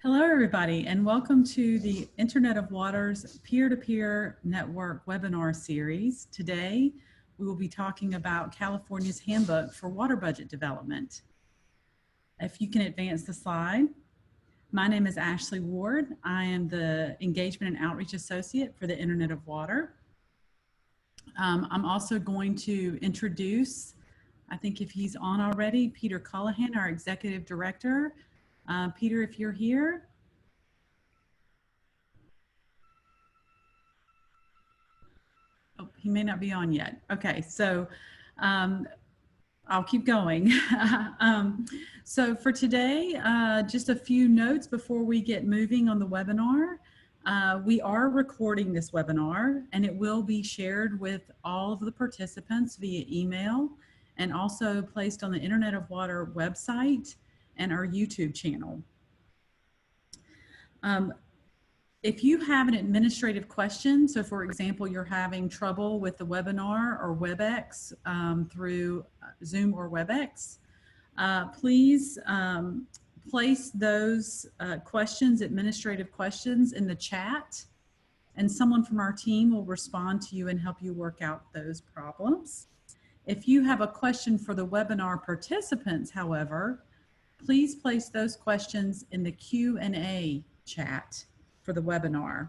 Hello, everybody, and welcome to the Internet of Waters Peer-to-Peer Network webinar series. Today, we will be talking about California's Handbook for Water Budget Development. If you can advance the slide. My name is Ashley Ward. I am the Engagement and Outreach Associate for the Internet of Water. I'm also going to introduce, I think if he's on already, Peter Cullihan, our Executive Director. Peter, if you're here. Oh, he may not be on yet. Okay, so I'll keep going. So for today, just a few notes before we get moving on the webinar. We are recording this webinar and it will be shared with all of the participants via email and also placed on the Internet of Water website and our YouTube channel. If you have an administrative question, so for example, you're having trouble with the webinar or WebEx through Zoom or WebEx, please place those questions, administrative questions, in the chat, and someone from our team will respond to you and help you work out those problems. If you have a question for the webinar participants, however, please place those questions in the Q&A chat for the webinar.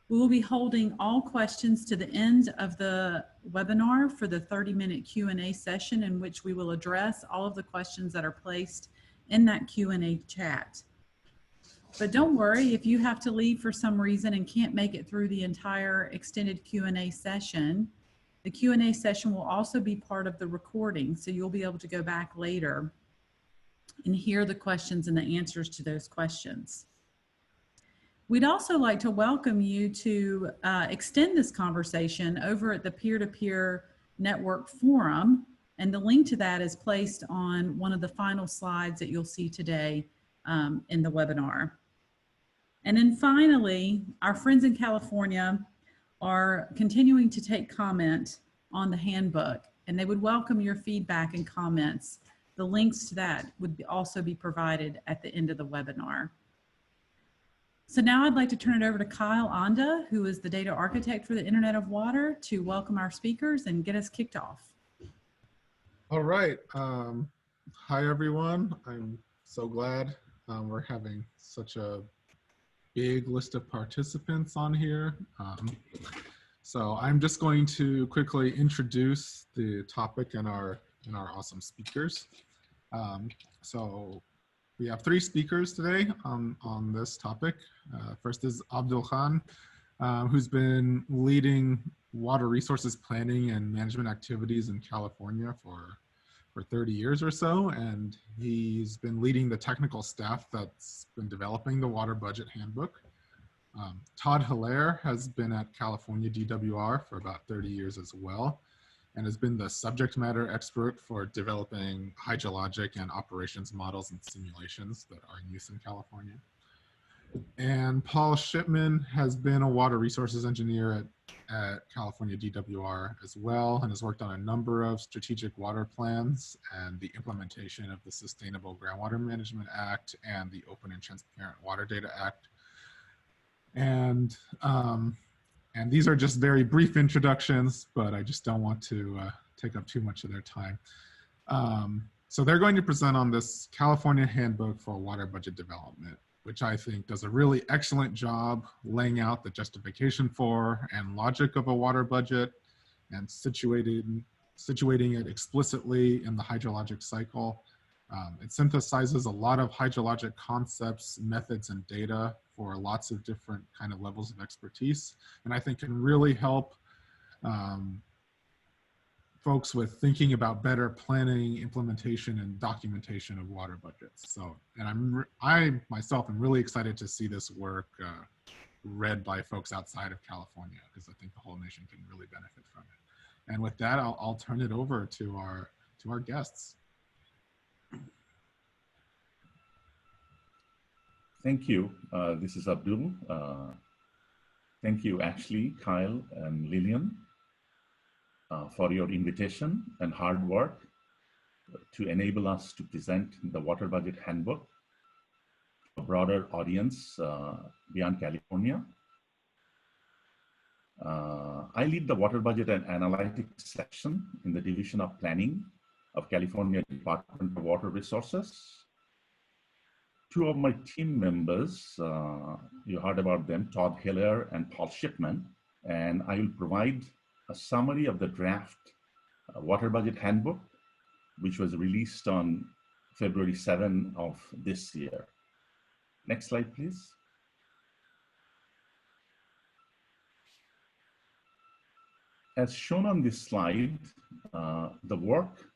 We will be holding all questions to the end of the webinar for the 30-minute Q&A session in which we will address all of the questions that are placed in that Q&A chat. But don't worry, if you have to leave for some reason and can't make it through the entire extended Q&A session, the Q&A session will also be part of the recording, so you'll be able to go back later and hear the questions and the answers to those questions. We'd also like to welcome you to extend this conversation over at the Peer-to-Peer Network Forum, and the link to that is placed on one of the final slides that you'll see today in the webinar. And then finally, our friends in California are continuing to take comment on the handbook, and they would welcome your feedback and comments. The links to that would also be provided at the end of the webinar. So now I'd like to turn it over to Kyle Anda, who is the data architect for the Internet of Water, to welcome our speakers and get us kicked off. All right. Hi, everyone. I'm so glad we're having such a big list of participants on here. So I'm just going to quickly introduce the topic and our awesome speakers. So we have 3 speakers today on this topic. First is Abdul Khan, who's been leading water resources planning and management activities in California for 30 years or so, and he's been leading the technical staff that's been developing the Water Budget Handbook. Todd Hillaire has been at California DWR for about 30 years as well, and has been the subject matter expert for developing hydrologic and operations models and simulations that are in use in California. And Paul Shipman has been a water resources engineer at California DWR as well, and has worked on a number of strategic water plans and the implementation of the Sustainable Groundwater Management Act and the Open and Transparent Water Data Act. And these are just very brief introductions, but I just don't want to take up too much of their time. So they're going to present on this California Handbook for Water Budget Development, which I think does a really excellent job laying out the justification for and logic of a water budget and situating it explicitly in the hydrologic cycle. It synthesizes a lot of hydrologic concepts, methods, and data for lots of different kind of levels of expertise, and I think can really help folks with thinking about better planning, implementation, and documentation of water budgets. So, and I myself am really excited to see this work read by folks outside of California, because I think the whole nation can really benefit from it. And with that, I'll turn it over to our guests. Thank you. This is Abdul. Thank you, Ashley, Kyle, and Lillian, for your invitation and hard work to enable us to present the Water Budget Handbook. a broader audience beyond California. I lead the Water Budget and Analytics section in the Division of Planning of California Department of Water Resources. Two of my team members, you heard about them, Todd Hillaire and Paul Shipman, and I will provide a summary of the draft Water Budget Handbook, which was released on February 7 of this year. Next slide, please. As shown on this slide, the work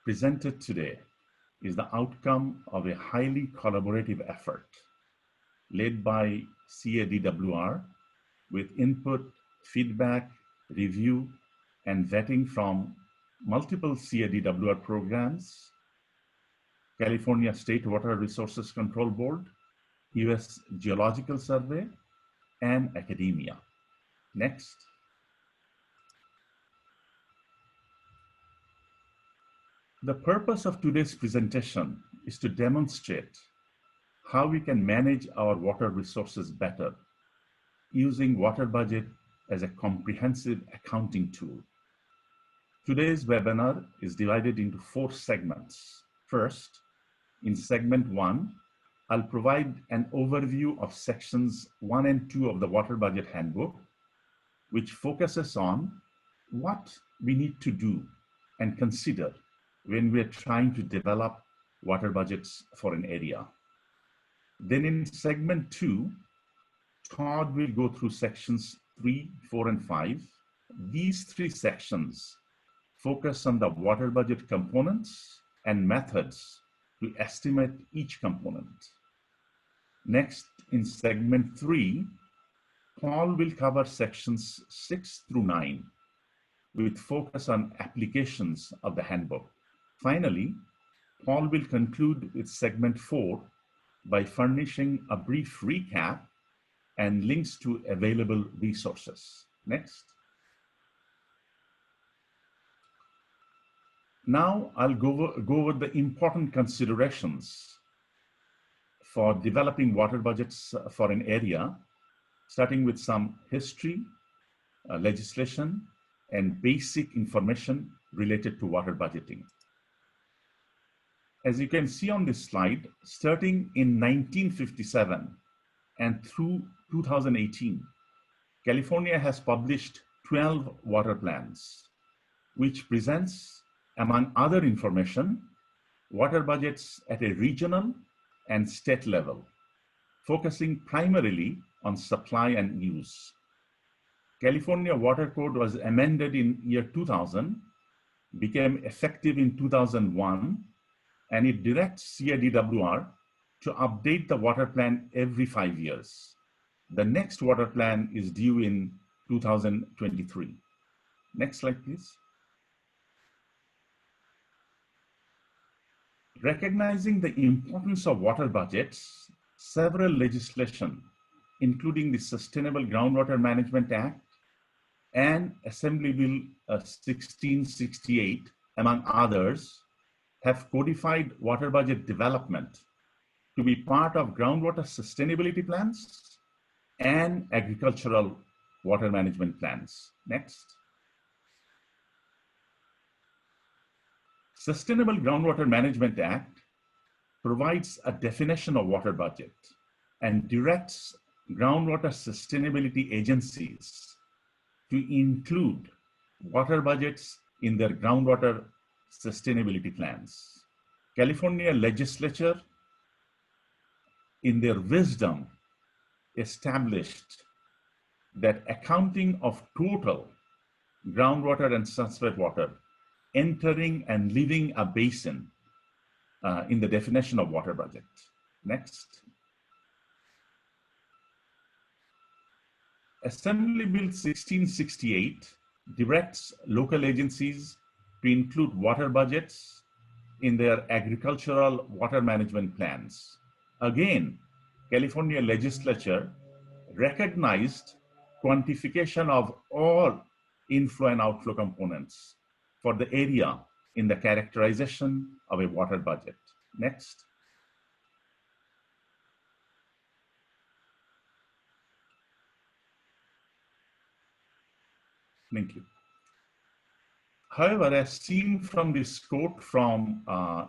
presented today is the outcome of a highly collaborative effort led by CADWR with input, feedback, review, and vetting from multiple CADWR programs, California State Water Resources Control Board, US Geological Survey, and academia. Next. The purpose of today's presentation is to demonstrate how we can manage our water resources better using Water Budget as a comprehensive accounting tool. Today's webinar is divided into 4 segments. First, in segment 1, I'll provide an overview of sections 1 and 2 of the Water Budget Handbook, which focuses on what we need to do and consider when we're trying to develop water budgets for an area. Then in segment 2, Todd will go through sections 3, 4, and 5. These 3 sections focus on the water budget components and methods to estimate each component. Next, in segment 3, Paul will cover sections 6 through 9 with focus on applications of the handbook. Finally, Paul will conclude with segment 4 by furnishing a brief recap and links to available resources. Next. Now I'll go over the important considerations for developing water budgets for an area, starting with some history, legislation, and basic information related to water budgeting. As you can see on this slide, starting in 1957 and through 2018, California has published 12 water plans, which presents, among other information, water budgets at a regional and state level, focusing primarily on supply and use. California Water Code was amended in year 2000, became effective in 2001, and it directs CADWR to update the water plan every 5 years. The next water plan is due in 2023. Next slide, please. Recognizing the importance of water budgets, several legislation, including the Sustainable Groundwater Management Act and Assembly Bill 1668, among others, have codified water budget development to be part of groundwater sustainability plans and agricultural water management plans. Next. Sustainable Groundwater Management Act provides a definition of water budget and directs groundwater sustainability agencies to include water budgets in their groundwater sustainability plans. California legislature, in their wisdom, established that accounting of total groundwater and surface water entering and leaving a basin in the definition of water budget. Next. Assembly Bill 1668 directs local agencies to include water budgets in their agricultural water management plans. Again, California legislature recognized quantification of all inflow and outflow components for the area in the characterization of a water budget. Next. Thank you. However, as seen from this quote from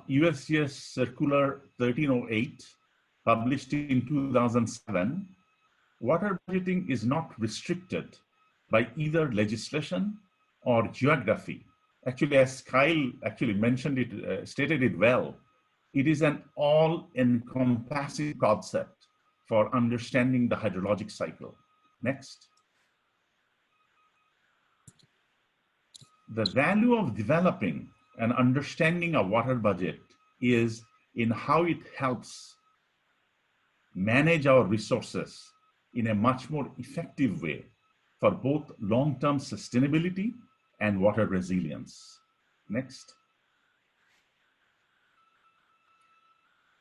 USGS Circular 1308, published in 2007, water budgeting is not restricted by either legislation or geography. Actually, as Kyle actually mentioned it, stated it well, it is an all-encompassing concept for understanding the hydrologic cycle. Next. The value of developing and understanding a water budget is in how it helps manage our resources in a much more effective way for both long-term sustainability and water resilience. Next.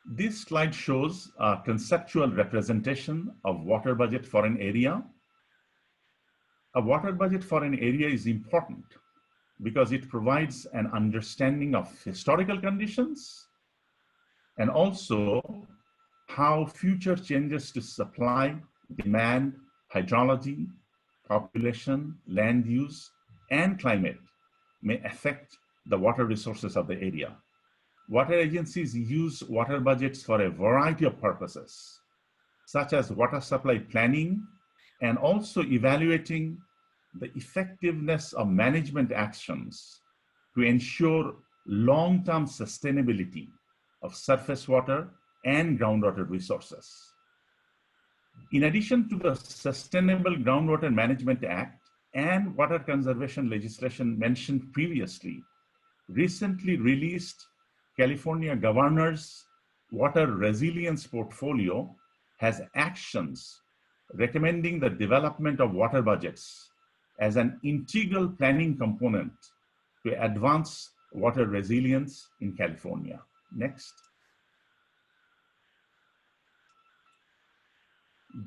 This slide shows a conceptual representation of water budget for an area. A water budget for an area is important because it provides an understanding of historical conditions and also how future changes to supply, demand, hydrology, population, land use, and climate may affect the water resources of the area. Water agencies use water budgets for a variety of purposes, such as water supply planning and also evaluating the effectiveness of management actions to ensure long-term sustainability of surface water and groundwater resources. In addition to the Sustainable Groundwater Management Act and water conservation legislation mentioned previously, recently released California Governor's Water Resilience Portfolio has actions recommending the development of water budgets as an integral planning component to advance water resilience in California. Next.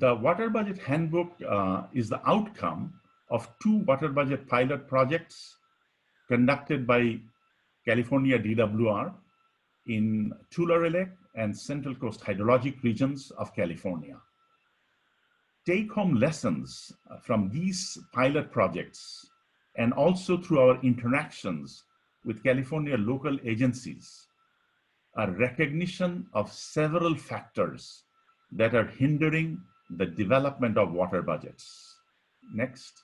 The Water Budget Handbook is the outcome of 2 water budget pilot projects conducted by California DWR in Tularelecq and Central Coast hydrologic regions of California. Take-home lessons from these pilot projects and also through our interactions with California local agencies are recognition of several factors that are hindering the development of water budgets. Next.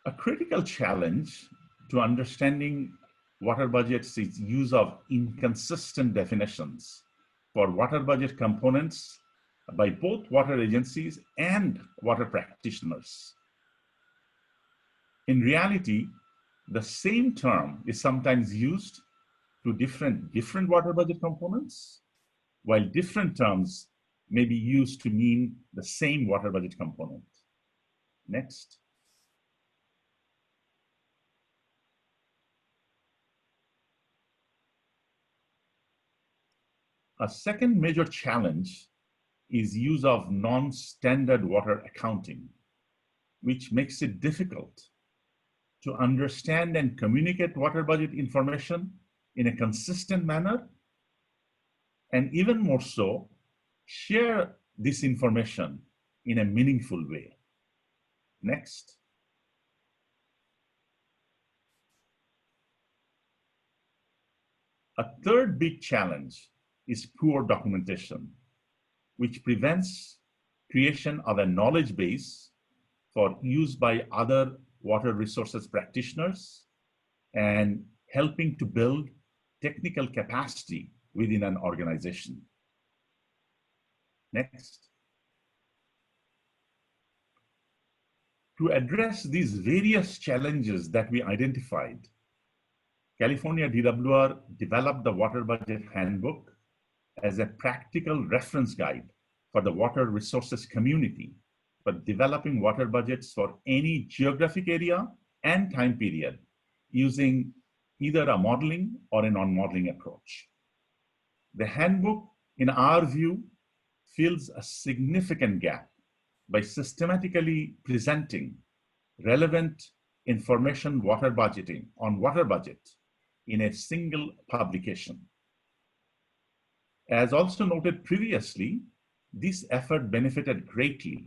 A critical challenge to understanding water budgets is use of inconsistent definitions for water budget components by both water agencies and water practitioners. In reality, the same term is sometimes used to different water budget components, while different terms may be used to mean the same water budget component. Next. A second major challenge is use of non-standard water accounting, which makes it difficult to understand and communicate water budget information in a consistent manner, and even more so, share this information in a meaningful way. Next. A third big challenge is poor documentation, which prevents creation of a knowledge base for use by other water resources practitioners and helping to build technical capacity within an organization. Next. To address these various challenges that we identified, California DWR developed the Water Budget Handbook as a practical reference guide for the water resources community for developing water budgets for any geographic area and time period using either a modeling or a non-modeling approach. The handbook, in our view, fills a significant gap by systematically presenting relevant information water budgeting on water budget in a single publication. As also noted previously, this effort benefited greatly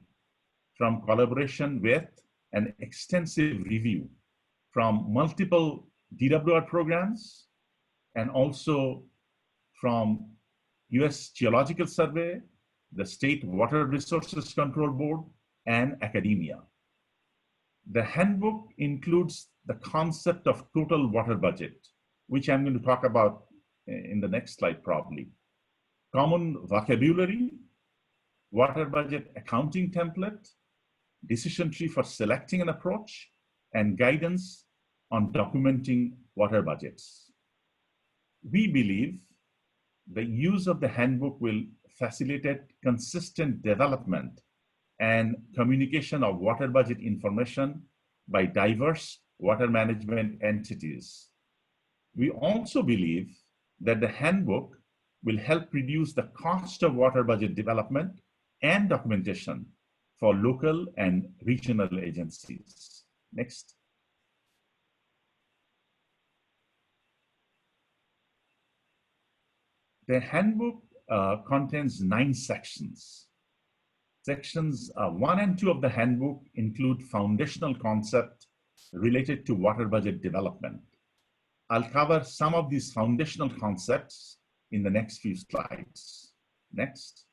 from collaboration with an extensive review from multiple DWR programs and also from US Geological Survey, the State Water Resources Control Board, and academia. The handbook includes the concept of total water budget, which I'm going to talk about in the next slide probably. Common vocabulary, water budget accounting template, decision tree for selecting an approach, and guidance on documenting water budgets. We believe the use of the handbook will facilitate consistent development and communication of water budget information by diverse water management entities. We also believe that the handbook will help reduce the cost of water budget development and documentation for local and regional agencies. Next. The handbook contains 9 sections. Sections 1 and 2 of the handbook include foundational concepts related to water budget development. I'll cover some of these foundational concepts in the next few slides. Next.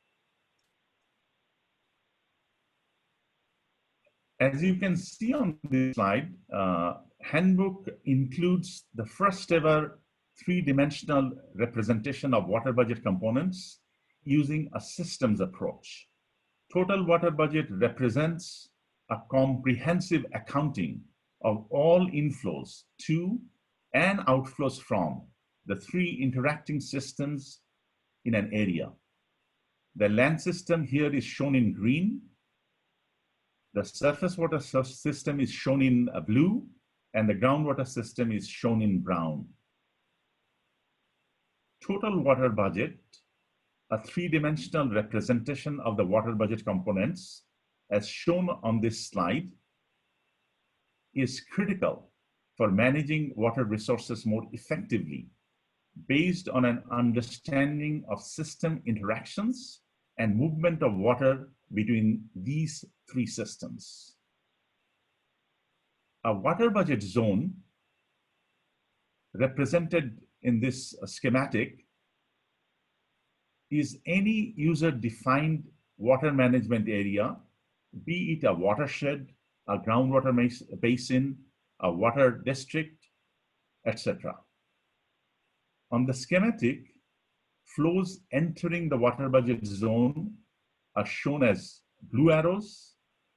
As you can see on this slide, handbook includes the first ever 3-dimensional representation of water budget components using a systems approach. Total water budget represents a comprehensive accounting of all inflows to and outflows from the 3 interacting systems in an area. The land system here is shown in green. The surface water system is shown in blue, and the groundwater system is shown in brown. Total water budget, a 3-dimensional representation of the water budget components, as shown on this slide, is critical for managing water resources more effectively, based on an understanding of system interactions and movement of water between these 3 systems. A water budget zone, represented in this schematic, is any user-defined water management area, be it a watershed, a groundwater basin, a water district, etc. On the schematic, flows entering the water budget zone are shown as blue arrows.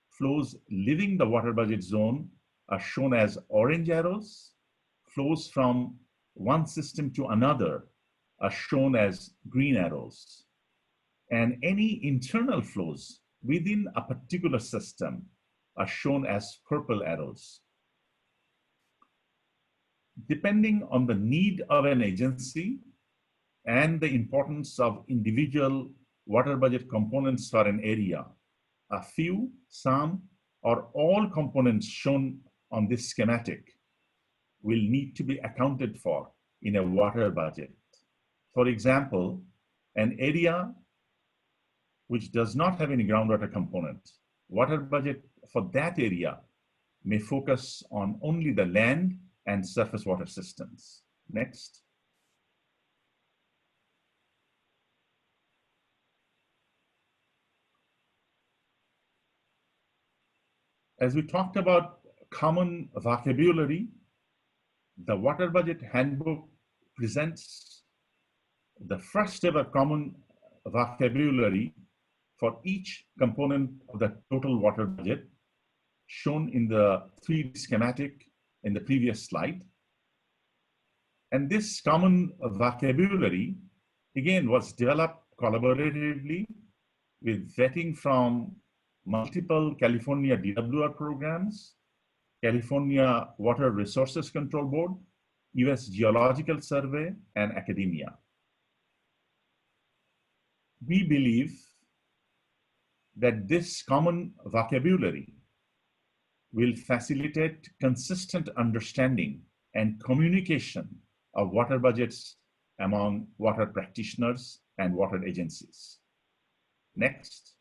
Flows leaving the water budget zone are shown as orange arrows. Flows from one system to another are shown as green arrows. And any internal flows within a particular system are shown as purple arrows. Depending on the need of an agency and the importance of individual water budget components for an area, a few, some, or all components shown on this schematic will need to be accounted for in a water budget. For example, an area which does not have any groundwater component, water budget for that area may focus on only the land and surface water systems. Next. As we talked about common vocabulary, the Water Budget Handbook presents the first ever common vocabulary for each component of the total water budget, shown in the 3D schematic in the previous slide. And this common vocabulary, again, was developed collaboratively with vetting from multiple California DWR programs, California Water Resources Control Board, US Geological Survey, and academia. We believe that this common vocabulary will facilitate consistent understanding and communication of water budgets among water practitioners and water agencies. Next.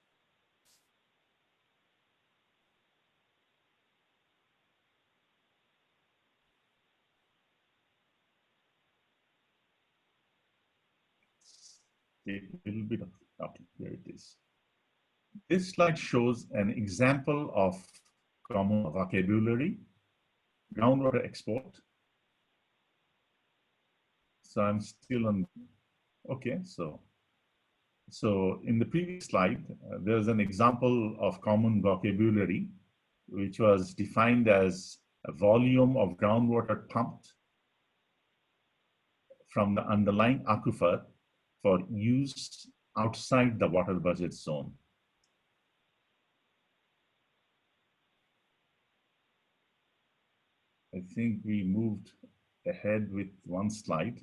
Take a little bit of, okay, there it is. This slide shows an example of common vocabulary, groundwater export. So I'm still on, okay, so in the previous slide, there's an example of common vocabulary, which was defined as a volume of groundwater pumped from the underlying aquifer for use outside the water budget zone. I think we moved ahead with one slide.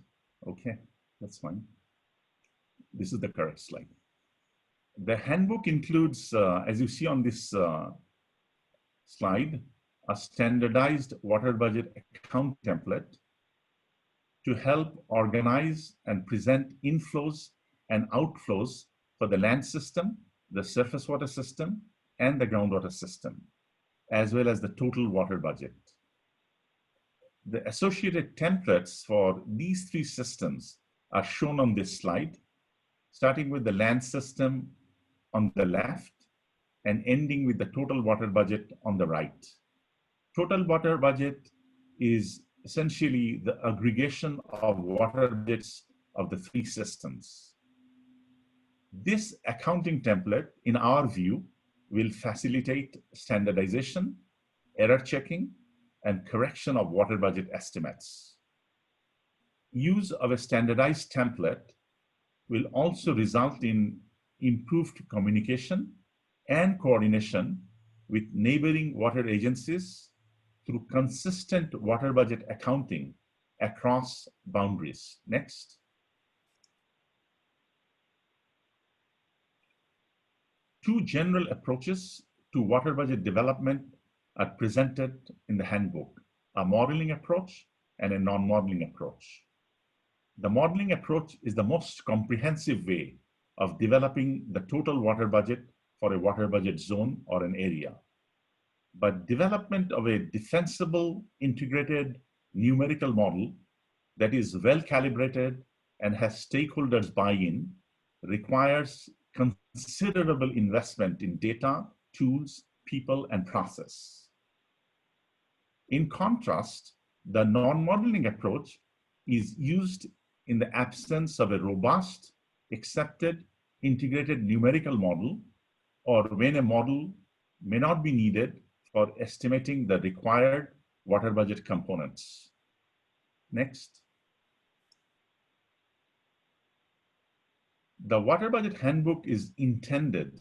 Okay, that's fine. This is the correct slide. The handbook includes, as you see on this slide, a standardized water budget account template to help organize and present inflows and outflows for the land system, the surface water system, and the groundwater system, as well as the total water budget. The associated templates for these three systems are shown on this slide, starting with the land system on the left and ending with the total water budget on the right. Total water budget is essentially the aggregation of water budgets of the three systems. This accounting template, in our view, will facilitate standardization, error checking, and correction of water budget estimates. Use of a standardized template will also result in improved communication and coordination with neighboring water agencies through consistent water budget accounting across boundaries. Next. Two general approaches to water budget development are presented in the handbook, a modeling approach and a non-modeling approach. The modeling approach is the most comprehensive way of developing the total water budget for a water budget zone or an area. But development of a defensible, integrated numerical model that is well calibrated and has stakeholders buy-in requires considerable investment in data, tools, people, and process. In contrast, the non-modeling approach is used in the absence of a robust, accepted, integrated numerical model, or when a model may not be needed for estimating the required water budget components. Next. The Water Budget Handbook is intended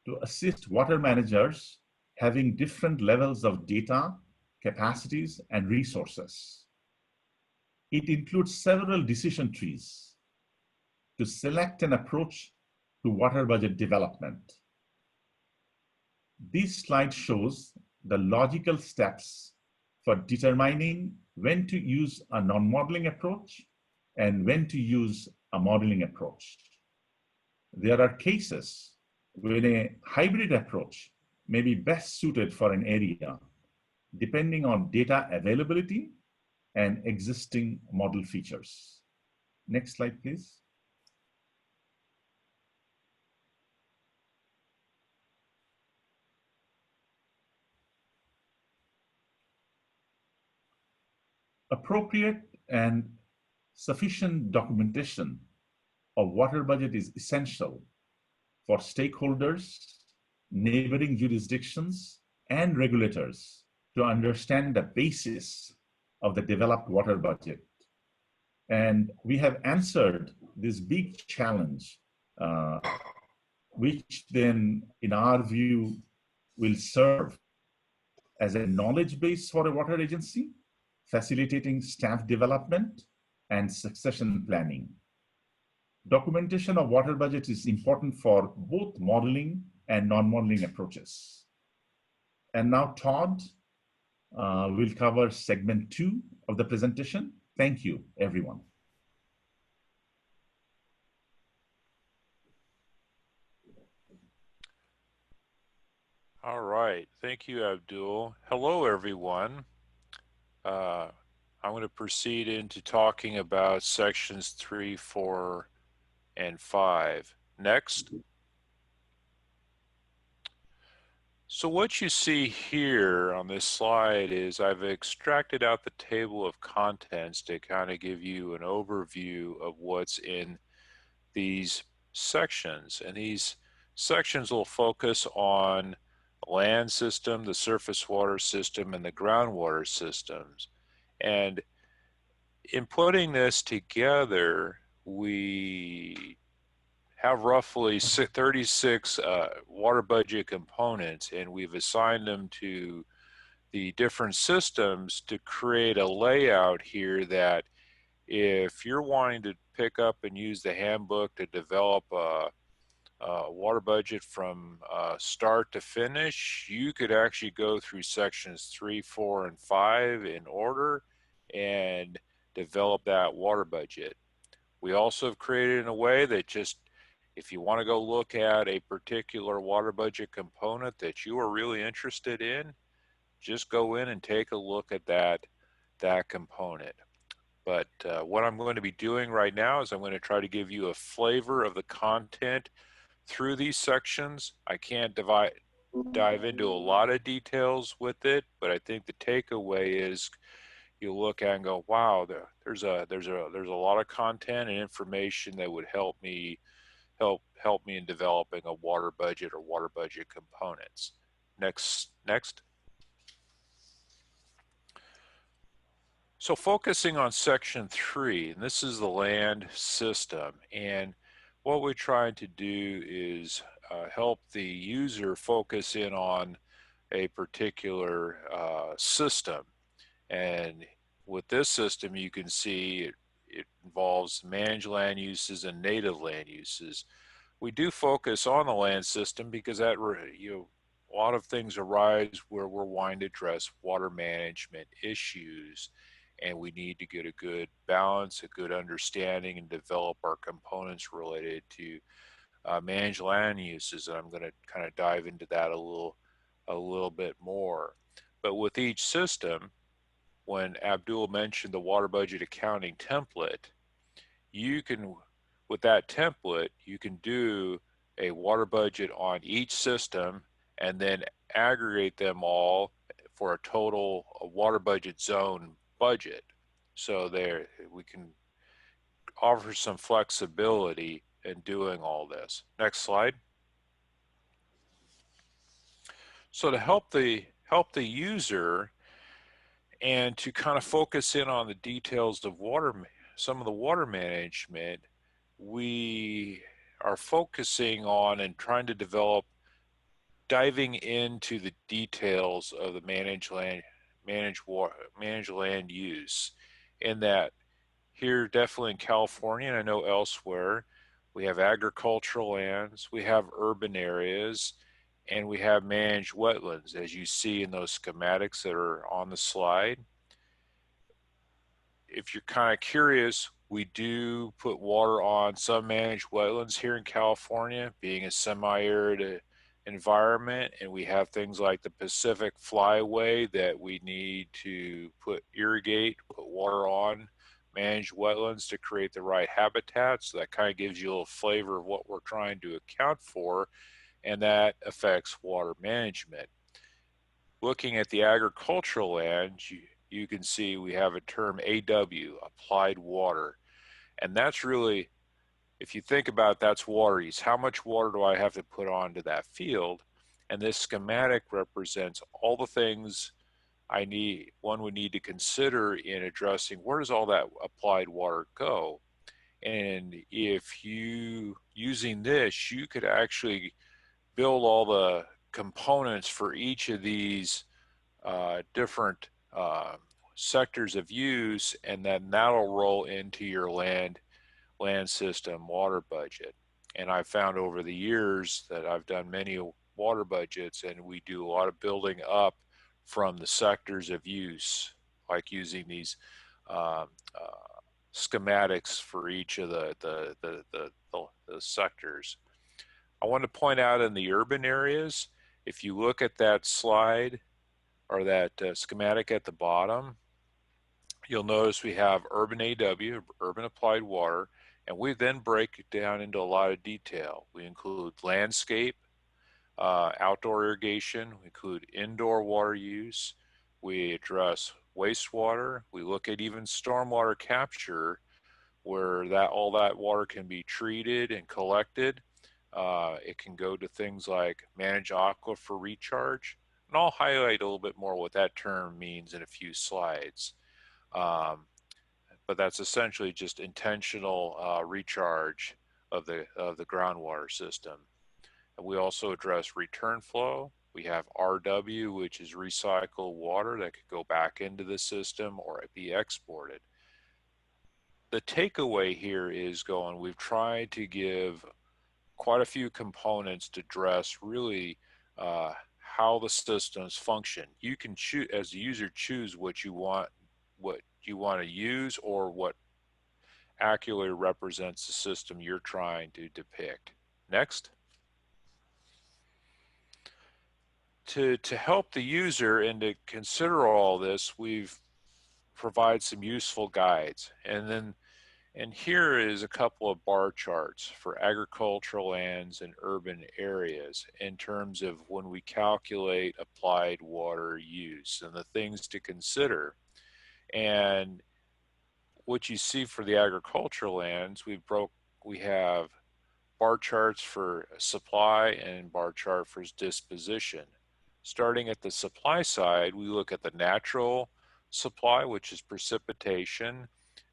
to assist water managers having different levels of data, capacities, and resources. It includes several decision trees to select an approach to water budget development. This slide shows the logical steps for determining when to use a non-modeling approach and when to use a modeling approach. There are cases when a hybrid approach may be best suited for an area, depending on data availability and existing model features. Next slide, please. Appropriate and sufficient documentation of water budget is essential for stakeholders, neighboring jurisdictions, and regulators to understand the basis of the developed water budget. And we have answered this big challenge, which then, in our view, will serve as a knowledge base for a water agency, facilitating staff development and succession planning. Documentation of water budget is important for both modeling and non-modeling approaches. And now Todd will cover segment 2 of the presentation. Thank you, everyone. All right, thank you, Abdul. Hello, everyone. I'm going to proceed into talking about sections 3, 4, and 5. Next. So what you see here on this slide is I've extracted out the table of contents to kind of give you an overview of what's in these sections. And these sections will focus on the land system, the surface water system, and the groundwater systems. And in putting this together, we have roughly 36 water budget components, and we've assigned them to the different systems to create a layout here that if you're wanting to pick up and use the handbook to develop a water budget from start to finish, you could actually go through sections 3, 4, and 5 in order and develop that water budget. We also have created in a way that just, if you want to go look at a particular water budget component that you are really interested in, just go in and take a look at that component. But what I'm going to be doing right now is I'm going to try to give you a flavor of the content through these sections. I can't dive into a lot of details with it, but I think the takeaway is you look at and go, wow, there's a lot of content and information that would help me in developing a water budget or water budget components. Next. So focusing on section 3, and this is the land system, and what we're trying to do is help the user focus in on a particular system. And with this system, you can see it involves managed land uses and native land uses. We do focus on the land system because that, a lot of things arise where we're wanting to address water management issues, and we need to get a good balance, a good understanding, and develop our components related to managed land uses. And I'm going to kind of dive into that a little bit more. But with each system, when Abdul mentioned the water budget accounting template, you can, with that template, you can do a water budget on each system and then aggregate them all for a total water budget zone budget. So there we can offer some flexibility in doing all this. Next slide. So to help the user and to kind of focus in on the details of some of the water management, we are focusing on and trying to develop, diving into the details of the managed land use. In that, here definitely in California, and I know elsewhere, we have agricultural lands, we have urban areas, and we have managed wetlands, as you see in those schematics that are on the slide. If you're kind of curious, we do put water on some managed wetlands here in California, being a semi-arid environment, and we have things like the Pacific Flyway that we need to irrigate, put water on managed wetlands to create the right habitat. So that kind of gives you a little flavor of what we're trying to account for, and that affects water management. Looking at the agricultural land, you can see we have a term AW, applied water. And that's really, if you think about it, that's water use. How much water do I have to put onto that field? And this schematic represents all the things one would need to consider in addressing where does all that applied water go. And if using this, you could actually build all the components for each of these different sectors of use, and then that'll roll into your land system water budget. And I've found over the years that I've done many water budgets, and we do a lot of building up from the sectors of use, like using these schematics for each of the sectors. I want to point out in the urban areas, if you look at that slide or that schematic at the bottom, you'll notice we have urban AW, urban applied water, And we then break it down into a lot of detail. We include landscape, outdoor irrigation, we include indoor water use, we address wastewater, we look at even stormwater capture, where all that water can be treated and collected. It can go to things like manage aquifer recharge, and I'll highlight a little bit more what that term means in a few slides. But that's essentially just intentional recharge of the groundwater system. And we also address return flow. We have RW, which is recycled water that could go back into the system or be exported. The takeaway here is we've tried to give quite a few components to address really how the systems function. You can choose, as a user, choose what you want to use or what accurately represents the system you're trying to depict. Next. To help the user and to consider all this, we've provide some useful guides. And here is a couple of bar charts for agricultural lands and urban areas in terms of when we calculate applied water use and the things to consider. And what you see for the agricultural lands, we have bar charts for supply and bar chart for disposition. Starting at the supply side, we look at the natural supply, which is precipitation,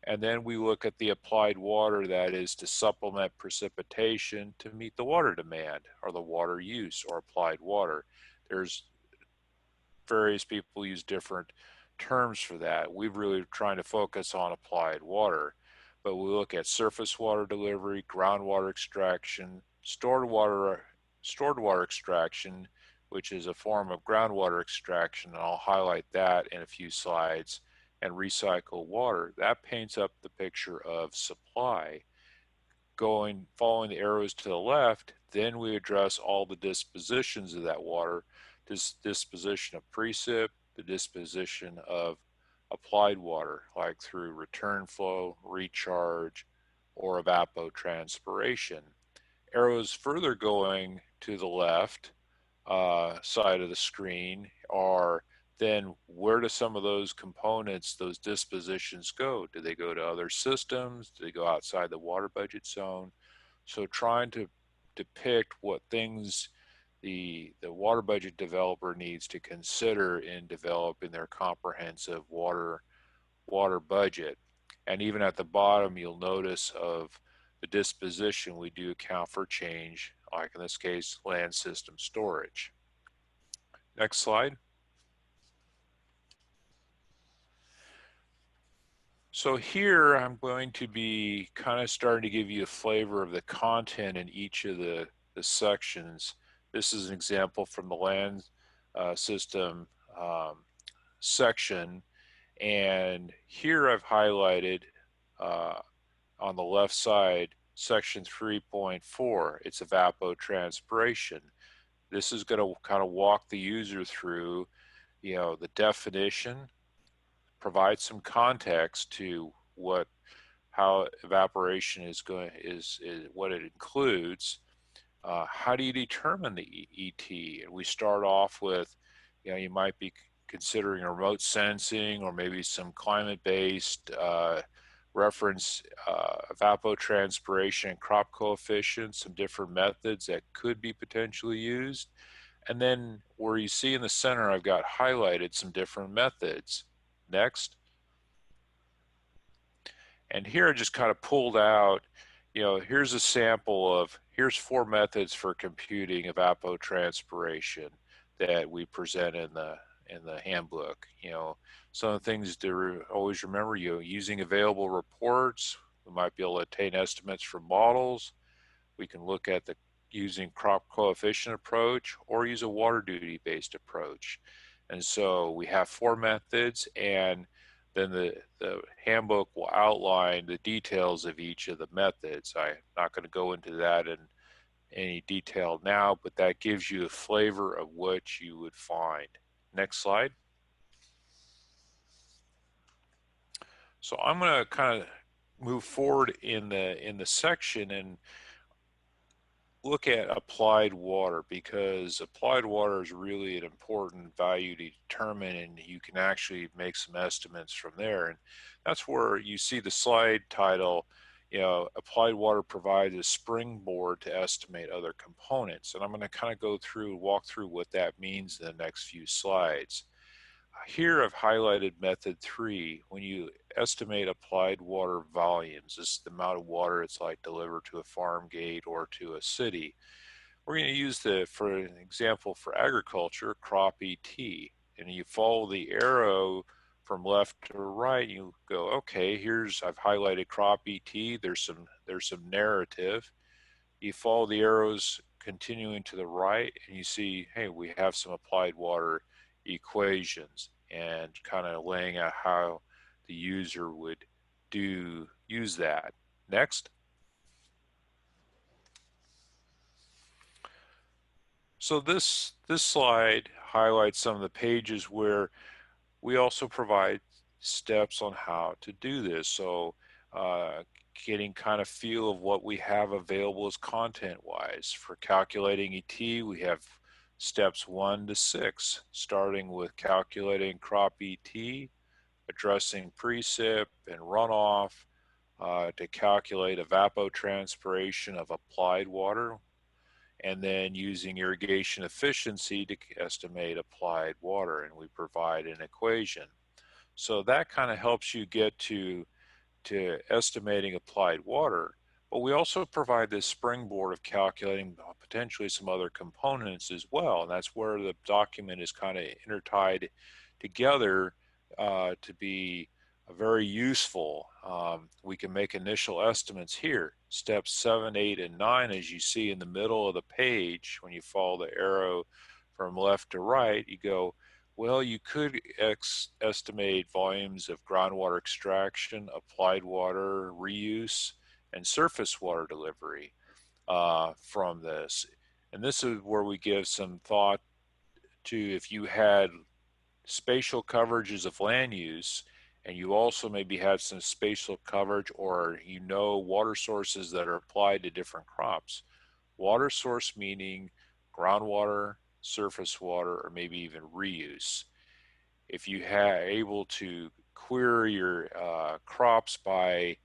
and then we look at the applied water, that is to supplement precipitation to meet the water demand or the water use or applied water. There's various people use different terms for that. We've really trying to focus on applied water, but we look at surface water delivery, groundwater extraction, stored water extraction, which is a form of groundwater extraction, and I'll highlight that in a few slides, and recycled water. That paints up the picture of supply. Following the arrows to the left, then we address all the dispositions of that water, disposition of precip, the disposition of applied water, like through return flow, recharge, or evapotranspiration. Arrows further going to the left side of the screen are then where do some of those components, those dispositions go? Do they go to other systems? Do they go outside the water budget zone? So trying to depict what things the water budget developer needs to consider in developing their comprehensive water budget. And even at the bottom, you'll notice of the disposition, we do account for change, like in this case, land system storage. Next slide. So here I'm going to be kind of starting to give you a flavor of the content in each of the sections. This is an example from the land system section, and here I've highlighted on the left side section 3.4. It's evapotranspiration. This is going to kind of walk the user through, the definition, provide some context to how evaporation is what it includes. How do you determine the ET? And we start off with, you might be considering remote sensing or maybe some climate-based reference evapotranspiration and crop coefficients, some different methods that could be potentially used. And then where you see in the center, I've got highlighted some different methods. Next. And here I just kind of pulled out, here's a sample of, here's 4 methods for computing evapotranspiration that we present in the handbook. Some of the things to always remember, using available reports, we might be able to obtain estimates from models. We can look at using crop coefficient approach or use a water duty based approach. And so we have 4 methods, and then the handbook will outline the details of each of the methods. I'm not going to go into that in any detail now, but that gives you a flavor of what you would find. Next slide. So I'm going to kind of move forward in the section and look at applied water, because applied water is really an important value to determine, and you can actually make some estimates from there. And that's where you see the slide title, applied water provides a springboard to estimate other components. And I'm going to kind of walk through what that means in the next few slides. Here I've highlighted method 3. When you estimate applied water volumes, this is the amount of water it's like delivered to a farm gate or to a city. We're going to use for an example for agriculture, crop ET. And you follow the arrow from left to right, you go, okay, I've highlighted crop ET, there's some narrative. You follow the arrows continuing to the right and you see, hey, we have some applied water equations, and kind of laying out how the user would use that. Next. So this slide highlights some of the pages where we also provide steps on how to do this. So getting kind of feel of what we have available as content-wise. For calculating ET, we have steps 1 to 6, starting with calculating crop ET, addressing precip and runoff, to calculate evapotranspiration of applied water, and then using irrigation efficiency to estimate applied water, and we provide an equation. So that kind of helps you get to estimating applied water, but we also provide this springboard of calculating potentially some other components as well, and that's where the document is kind of intertied together to be very useful. We can make initial estimates here. Steps 7, 8, and 9, as you see in the middle of the page, when you follow the arrow from left to right, you go, well, you could estimate volumes of groundwater extraction, applied water reuse, and surface water delivery from this. And this is where we give some thought to, if you had spatial coverages of land use, and you also maybe have some spatial coverage, or water sources that are applied to different crops. Water source meaning groundwater, surface water, or maybe even reuse. If you are able to query your crops by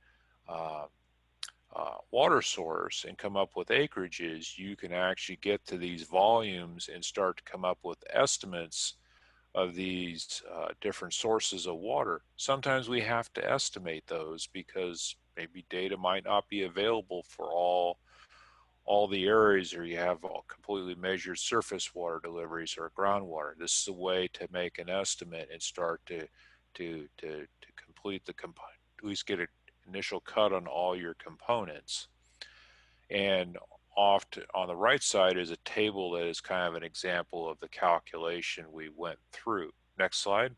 water source and come up with acreages, you can actually get to these volumes and start to come up with estimates of these different sources of water. Sometimes we have to estimate those because maybe data might not be available for all the areas, or you have all completely measured surface water deliveries or groundwater. This is a way to make an estimate and start to complete at least get an initial cut on all your components. And on the right side is a table that is kind of an example of the calculation we went through. Next slide.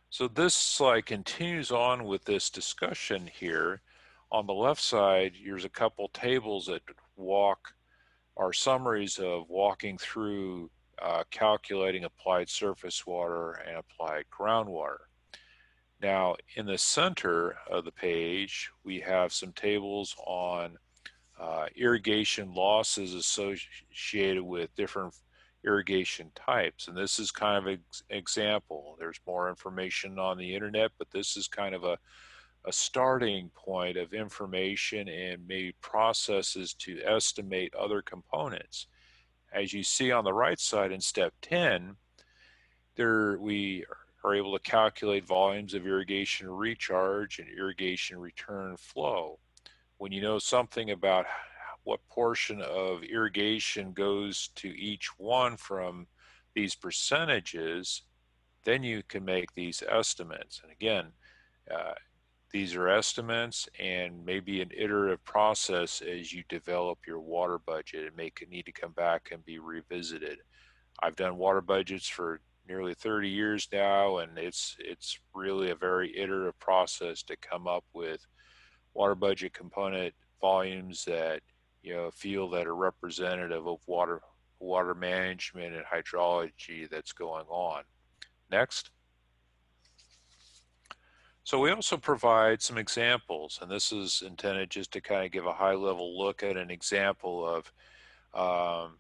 So this slide continues on with this discussion here. On the left side, here's a couple tables that are summaries of walking through calculating applied surface water and applied groundwater. Now, in the center of the page, we have some tables on irrigation losses associated with different irrigation types. And this is kind of an example. There's more information on the internet, but this is kind of a starting point of information and maybe processes to estimate other components. As you see on the right side in step 10, we are able to calculate volumes of irrigation recharge and irrigation return flow. When you know something about what portion of irrigation goes to each one from these percentages, then you can make these estimates. And again, these are estimates and maybe an iterative process as you develop your water budget and need to come back and be revisited. I've done water budgets for nearly 30 years now, and it's really a very iterative process to come up with water budget component volumes that feel that are representative of water management and hydrology that's going on. Next. So we also provide some examples, and this is intended just to kind of give a high-level look at an example of um,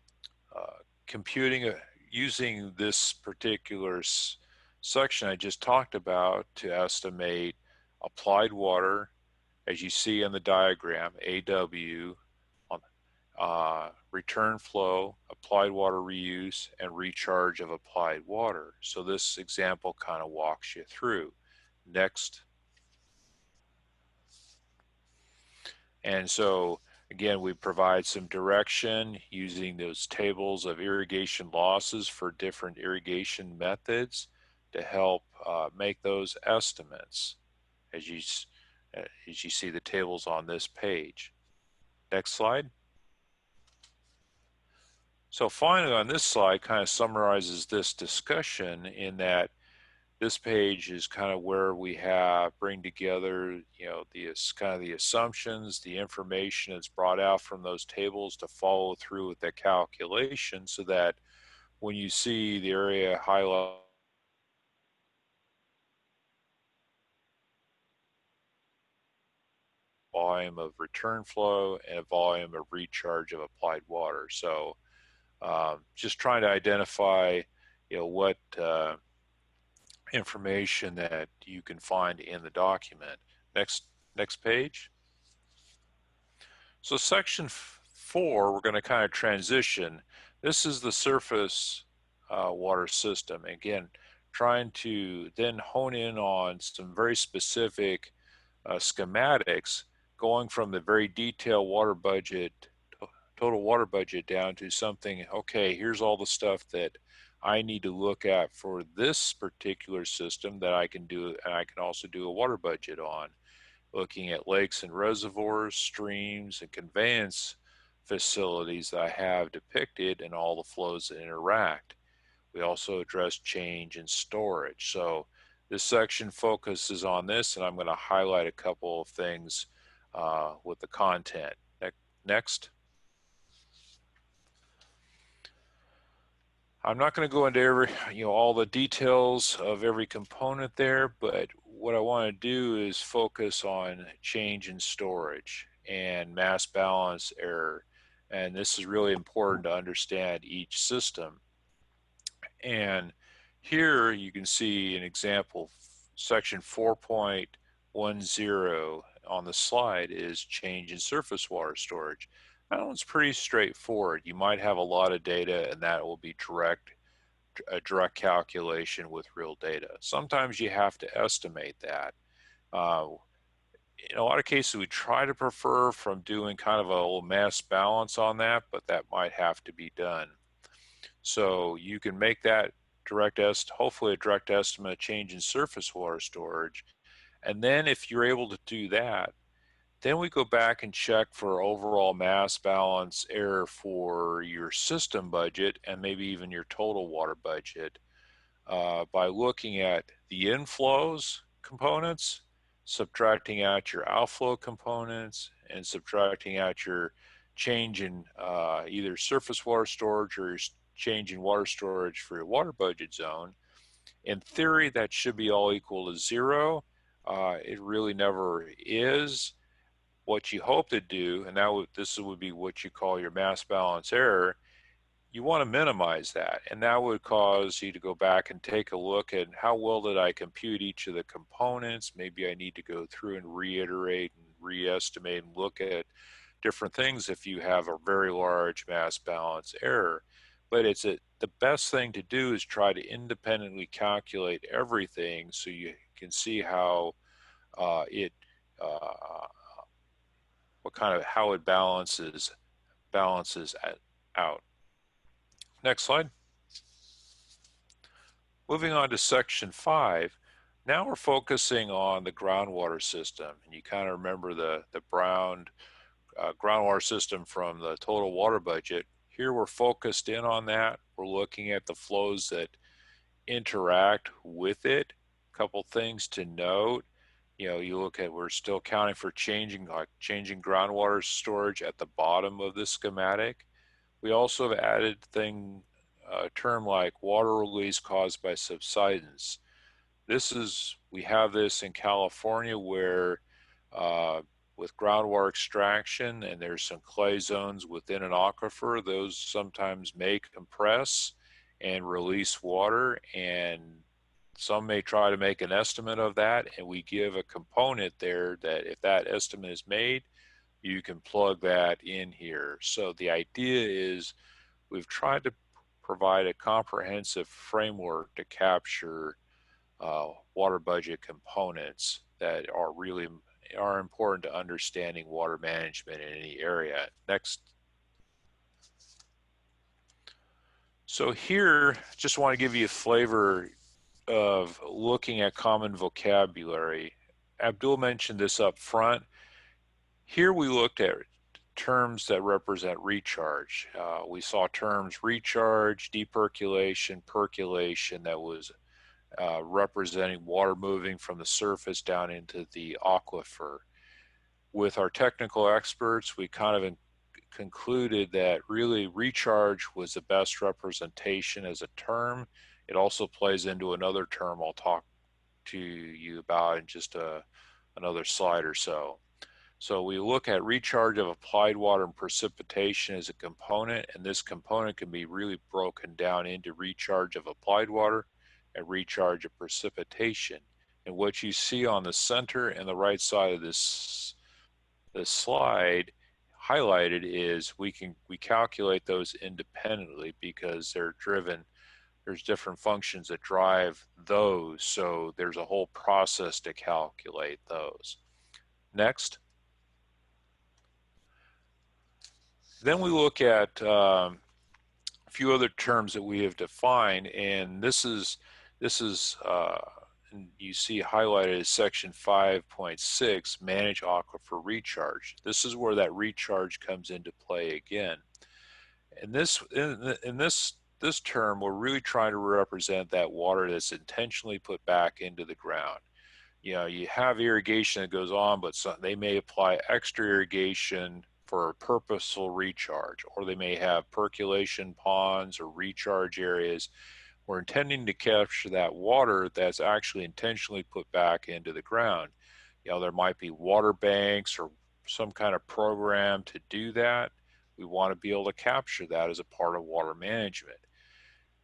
computing, using this particular section I just talked about to estimate applied water, as you see in the diagram, AW, return flow, applied water reuse, and recharge of applied water. So this example kind of walks you through. Next. And so again, we provide some direction using those tables of irrigation losses for different irrigation methods to help make those estimates as you see the tables on this page. Next slide. So finally on this slide kind of summarizes this discussion in that this page is kind of where we bring together, the kind of the assumptions, the information that's brought out from those tables to follow through with the calculation, so that when you see the area highlight volume of return flow and a volume of recharge of applied water. So just trying to identify, what information that you can find in the document. Next page. So section 4, we're going to kind of transition. This is the surface water system. Again, trying to then hone in on some very specific schematics, going from the very detailed water budget, total water budget, down to something, okay, here's all the stuff that I need to look at for this particular system that I can do, and I can also do a water budget on, looking at lakes and reservoirs, streams, and conveyance facilities that I have depicted and all the flows that interact. We also address change in storage. So this section focuses on this, and I'm going to highlight a couple of things with the content. Next. I'm not going to go into all the details of every component there, but what I want to do is focus on change in storage and mass balance error. And this is really important to understand each system. And here you can see an example, section 4.10 on the slide is change in surface water storage. That one's pretty straightforward. You might have a lot of data, and that will be a direct calculation with real data. Sometimes you have to estimate that. In a lot of cases, we try to prefer from doing kind of a little mass balance on that, but that might have to be done. So you can make that hopefully a direct estimate change in surface water storage. And then if you're able to do that, then we go back and check for overall mass balance error for your system budget and maybe even your total water budget by looking at the inflows components, subtracting out your outflow components, and subtracting out your change in either surface water storage or your change in water storage for your water budget zone. In theory, that should be all equal to 0. It really never is. What you hope to do, and this would be what you call your mass balance error, you want to minimize that, and that would cause you to go back and take a look at how well did I compute each of the components. Maybe I need to go through and reiterate and re-estimate and look at different things if you have a very large mass balance error. But the best thing to do is try to independently calculate everything so you can see how how it balances out. Next slide. Moving on to section 5. Now we're focusing on the groundwater system, and you kind of remember the brown groundwater system from the total water budget. Here we're focused in on that. We're looking at the flows that interact with it. A couple things to note. You look at, we're still counting for changing groundwater storage at the bottom of the schematic. We also have added a term like water release caused by subsidence. We have this in California where with groundwater extraction, and there's some clay zones within an aquifer, those sometimes may compress and release water, and some may try to make an estimate of that, and we give a component there that if that estimate is made, you can plug that in here. So the idea is we've tried to provide a comprehensive framework to capture water budget components that are important to understanding water management in any area. Next. So here, just want to give you a flavor of looking at common vocabulary. Abdul mentioned this up front. Here we looked at terms that represent recharge. We saw terms recharge, depercolation, percolation, that was representing water moving from the surface down into the aquifer. With our technical experts, we kind of concluded that really recharge was the best representation as a term. It also plays into another term I'll talk to you about in just another slide or so. So we look at recharge of applied water and precipitation as a component, and this component can be really broken down into recharge of applied water and recharge of precipitation. And what you see on the center and the right side of this slide highlighted is we calculate those independently because there's different functions that drive those, so there's a whole process to calculate those. Next. Then we look at a few other terms that we have defined, and this is you see highlighted as section 5.6, manage aquifer recharge. This is where that recharge comes into play again. And in this term, we're really trying to represent that water that's intentionally put back into the ground. You know, you have irrigation that goes on, but they may apply extra irrigation for a purposeful recharge, or they may have percolation ponds or recharge areas. We're intending to capture that water that's actually intentionally put back into the ground. You know, there might be water banks or some kind of program to do that. We want to be able to capture that as a part of water management.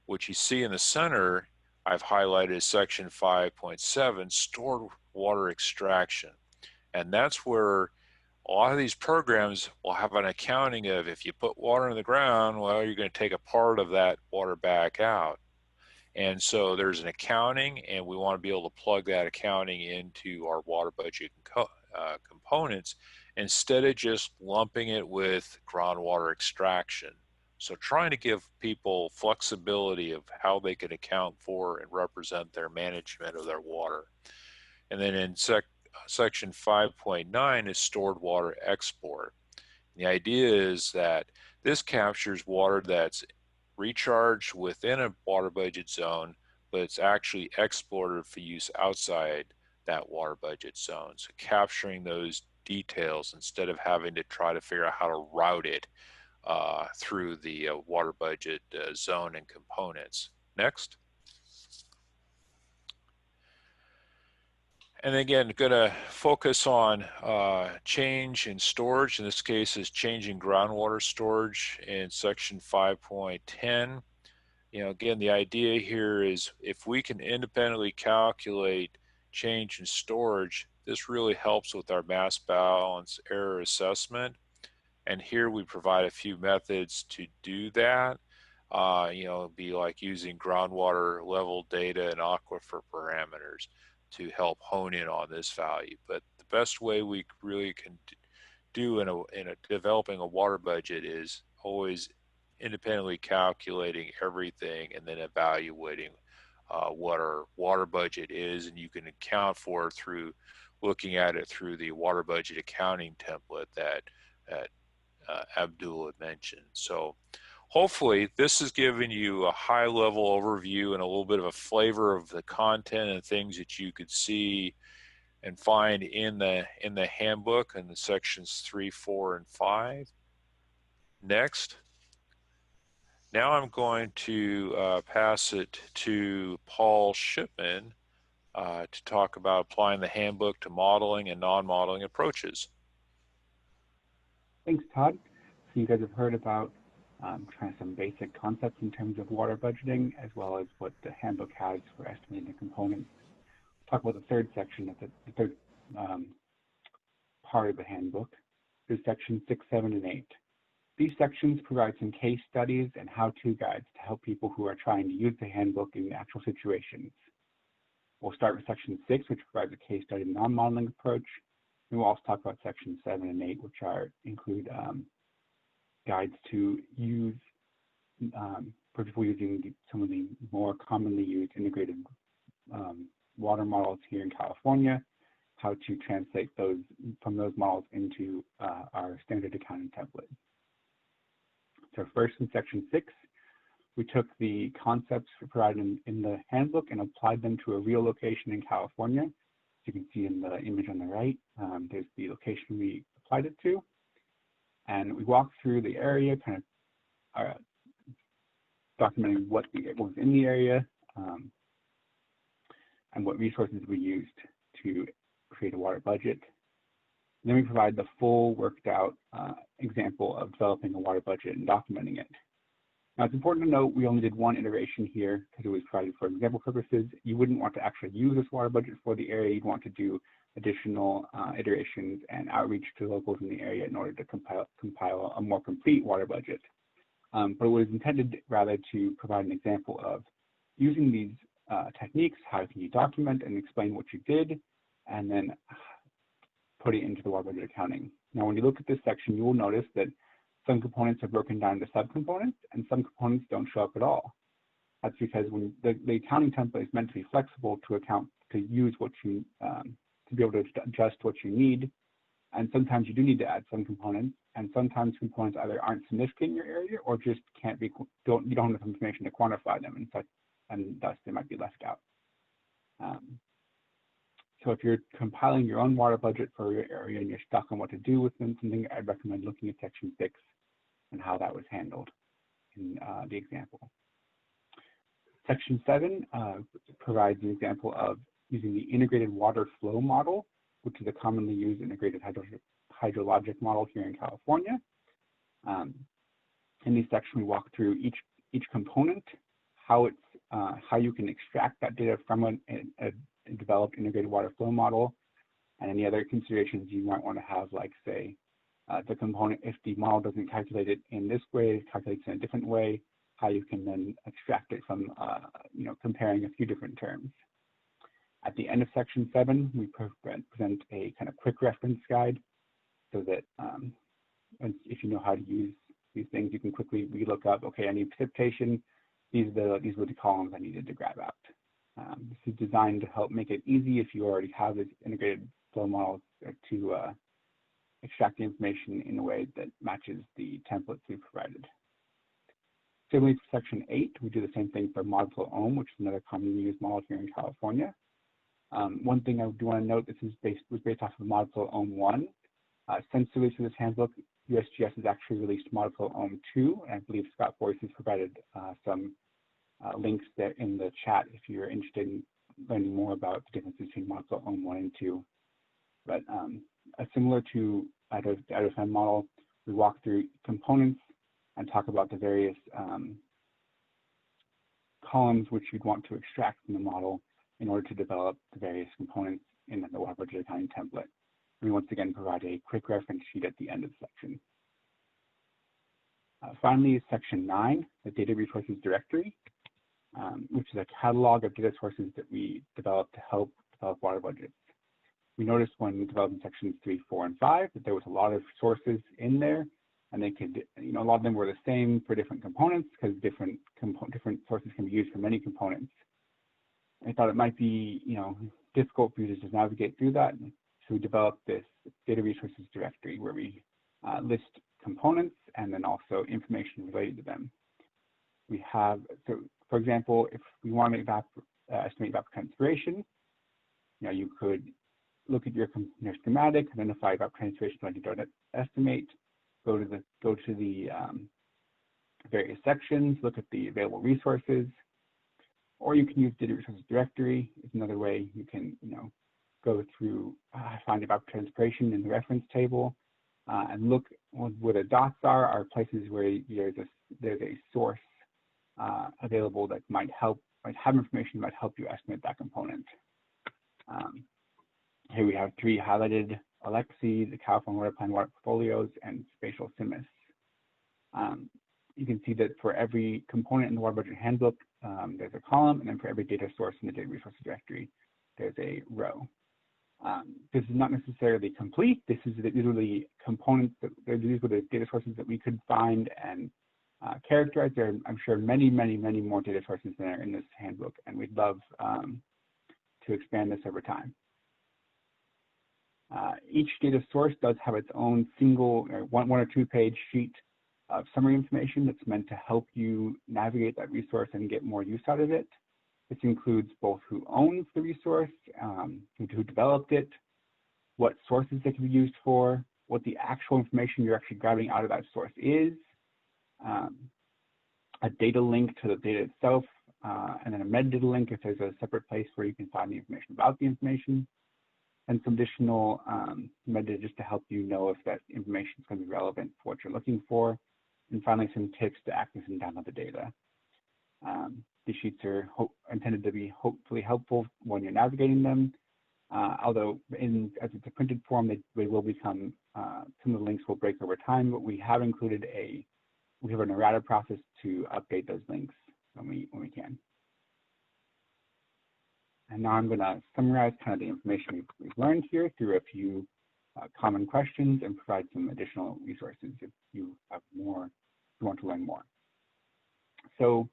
What you see in the center, I've highlighted as section 5.7, stored water extraction. And that's where a lot of these programs will have an accounting of, if you put water in the ground, well, you're going to take a part of that water back out. And so there's an accounting, and we want to be able to plug that accounting into our water budget components instead of just lumping it with groundwater extraction. So trying to give people flexibility of how they can account for and represent their management of their water. And then in section 5.9 is stored water export. The idea is that this captures water that's recharged within a water budget zone, but it's actually exported for use outside that water budget zone. So capturing those details instead of having to try to figure out how to route it through the water budget zone and components. Next. And again, going to focus on change in storage. In this case, is changing groundwater storage in section 5.10. You know, again, the idea here is if we can independently calculate change in storage, this really helps with our mass balance error assessment. And here we provide a few methods to do that. You know, it'd be like using groundwater level data and aquifer parameters to help hone in on this value. But the best way we really can do in a developing a water budget is always independently calculating everything and then evaluating what our water budget is, and you can account for it through looking at it through the water budget accounting template that Abdul had mentioned. So hopefully this has given you a high level overview and a little bit of a flavor of the content and things that you could see and find in the handbook in the sections 3, 4, and 5. Next. Now I'm going to pass it to Paul Shipman to talk about applying the handbook to modeling and non-modeling approaches. Thanks, Todd. So you guys have heard about kind of some basic concepts in terms of water budgeting, as well as what the handbook has for estimating the components. Talk about the third section, the third part of the handbook. Is section 6, 7, and 8. These sections provide some case studies and how-to guides to help people who are trying to use the handbook in actual situations. We'll start with section 6, which provides a case study non-modeling approach. And we'll also talk about section 7 and 8, which include guides to use for people using some of the more commonly used integrated water models here in California, how to translate those from those models into our standard accounting template. So first, in section 6, we took the concepts provided in the handbook and applied them to a real location in California. As you can see in the image on the right, there's the location we applied it to. And we walked through the area, kind of documenting what was in the area and what resources we used to create a water budget. And then we provide the full worked out example of developing a water budget and documenting it. Now it's important to note we only did one iteration here because it was provided for example purposes. You wouldn't want to actually use this water budget for the area. You'd want to do additional iterations and outreach to locals in the area in order to compile a more complete water budget. But it was intended rather to provide an example of using these techniques, how can you document and explain what you did, and then put it into the water budget accounting. Now, when you look at this section, you will notice that some components are broken down into subcomponents and some components don't show up at all. That's because when the accounting template is meant to be flexible to use what you, to be able to adjust what you need. And sometimes you do need to add some components, and sometimes components either aren't significant in your area or just can't be, you don't have enough information to quantify them, and thus they might be left out. So if you're compiling your own water budget for your area and you're stuck on what to do with something, I'd recommend looking at section 6 and how that was handled in the example. Section 7 provides an example of using the integrated water flow model, which is a commonly used integrated hydrologic model here in California. In this section, we walk through each component, how you can extract that data from a developed integrated water flow model, and any other considerations you might want to have, like say, the component, if the model doesn't calculate it in this way, it calculates in a different way, how you can then extract it from, comparing a few different terms. At the end of section 7, we present a kind of quick reference guide so that if you know how to use these things, you can quickly relook up, okay, I need precipitation. These were the columns I needed to grab out. This is designed to help make it easy if you already have this integrated flow model to extract the information in a way that matches the templates we provided. Similarly, for section 8, we do the same thing for model flow ohm, which is another commonly used model here in California. One thing I do want to note, this was based off of model flow ohm 1. Since the release of this handbook, USGS has actually released model flow ohm 2, and I believe Scott Boyce has provided some links there in the chat if you're interested in learning more about the differences between model flow ohm 1 and 2. But similar to the IDFM model, we walk through components and talk about the various columns which you'd want to extract from the model in order to develop the various components in the water budget accounting template. We once again provide a quick reference sheet at the end of the section. Finally, section 9, the data resources directory, which is a catalog of data sources that we developed to help develop water budgets. We noticed when developing sections 3, 4, and 5 that there was a lot of sources in there, and they could, a lot of them were the same for different components because different sources can be used for many components. I thought it might be, difficult for users to navigate through that. So we developed this data resources directory where we list components and then also information related to them. We have, so for example, if we want to estimate evapotranspiration, you could look at your schematic, identify evapotranspiration you want to estimate, go to the various sections, look at the available resources, or you can use data resources directory. Is another way you can, go through, find about transpiration in the reference table, and look where the dots are places where there's a source available that might have information that might help you estimate that component. Here we have 3 highlighted: Alexi, the California Water Plan Water Portfolios, and Spatial CIMIS. You can see that for every component in the Water Budget Handbook, there's a column, and then for every data source in the data resources directory, there's a row. This is not necessarily complete. These are the components these were the data sources that we could find and characterize. There are, I'm sure, many, many, many more data sources than are in this handbook, and we'd love to expand this over time. Each data source does have its own single one or 2 page sheet of summary information that's meant to help you navigate that resource and get more use out of it. This includes both who owns the resource, who developed it, what sources it can be used for, what the actual information you're actually grabbing out of that source is, a data link to the data itself, and then a metadata link if there's a separate place where you can find the information about the information, and some additional metadata just to help you know if that information is going to be relevant for what you're looking for, and finally some tips to access and download the data. These sheets are intended to be hopefully helpful when you're navigating them, although as it's a printed form, they will become, some of the links will break over time, but we have included we have an errata process to update those links when we can. And now I'm going to summarize kind of the information we've learned here through a few common questions and provide some additional resources if you have more, if you want to learn more. So,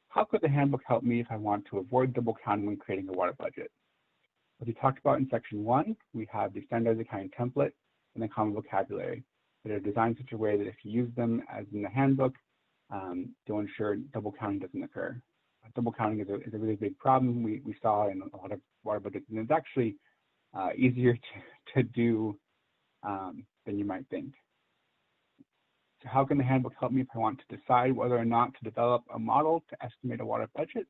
how could the handbook help me if I want to avoid double counting when creating a water budget? As we talked about in section 1, we have the standardized accounting template and the common vocabulary that are designed in such a way that if you use them as in the handbook, they'll ensure double counting doesn't occur. Double counting is a really big problem we saw in a lot of water budgets, and it's actually easier to do than you might think. So how can the handbook help me if I want to decide whether or not to develop a model to estimate a water budget?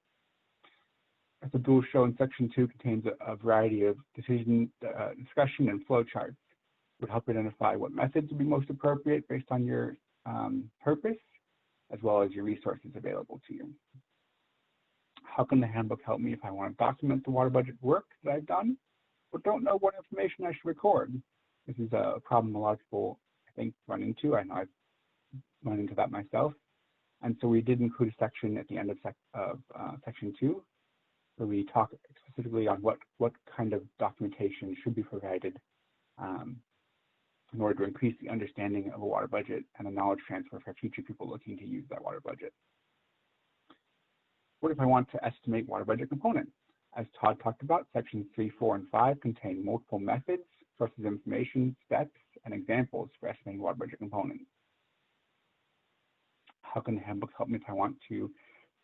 As Abdul showed, section 2 contains a variety of discussion and flow charts. It would help identify what methods would be most appropriate based on your purpose, as well as your resources available to you. How can the handbook help me if I want to document the water budget work that I've done, but don't know what information I should record? This is a problem a lot of people, I think, run into. I know I've run into that myself. And so we did include a section at the end of section 2, where we talk specifically on what kind of documentation should be provided in order to increase the understanding of a water budget and a knowledge transfer for future people looking to use that water budget. What if I want to estimate water budget components? As Todd talked about, sections 3, 4, and 5 contain multiple methods, sources of information, steps, and examples for estimating water budget components. How can the handbook help me if I want to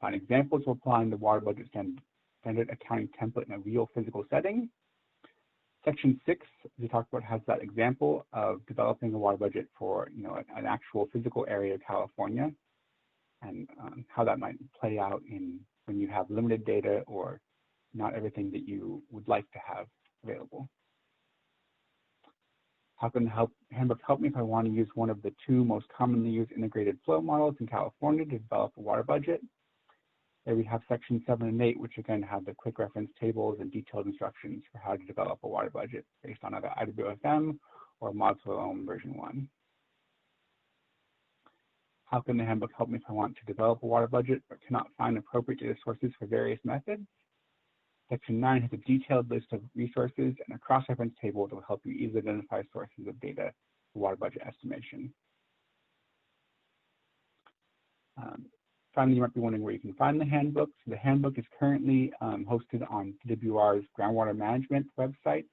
find examples of applying the water budget standard accounting template in a real physical setting? Section 6, as we talked about, has that example of developing a water budget for an actual physical area of California, and how that might play out when you have limited data or not everything that you would like to have available. How can the handbook help me if I want to use one of the 2 most commonly used integrated flow models in California to develop a water budget? There we have section 7 and 8, which again have the quick reference tables and detailed instructions for how to develop a water budget based on either IWFM or Mod4Loam version 1. How can the handbook help me if I want to develop a water budget but cannot find appropriate data sources for various methods? Section 9 has a detailed list of resources and a cross-reference table that will help you easily identify sources of data for water budget estimation. Finally, you might be wondering where you can find the handbook. So the handbook is currently hosted on PWR's groundwater management website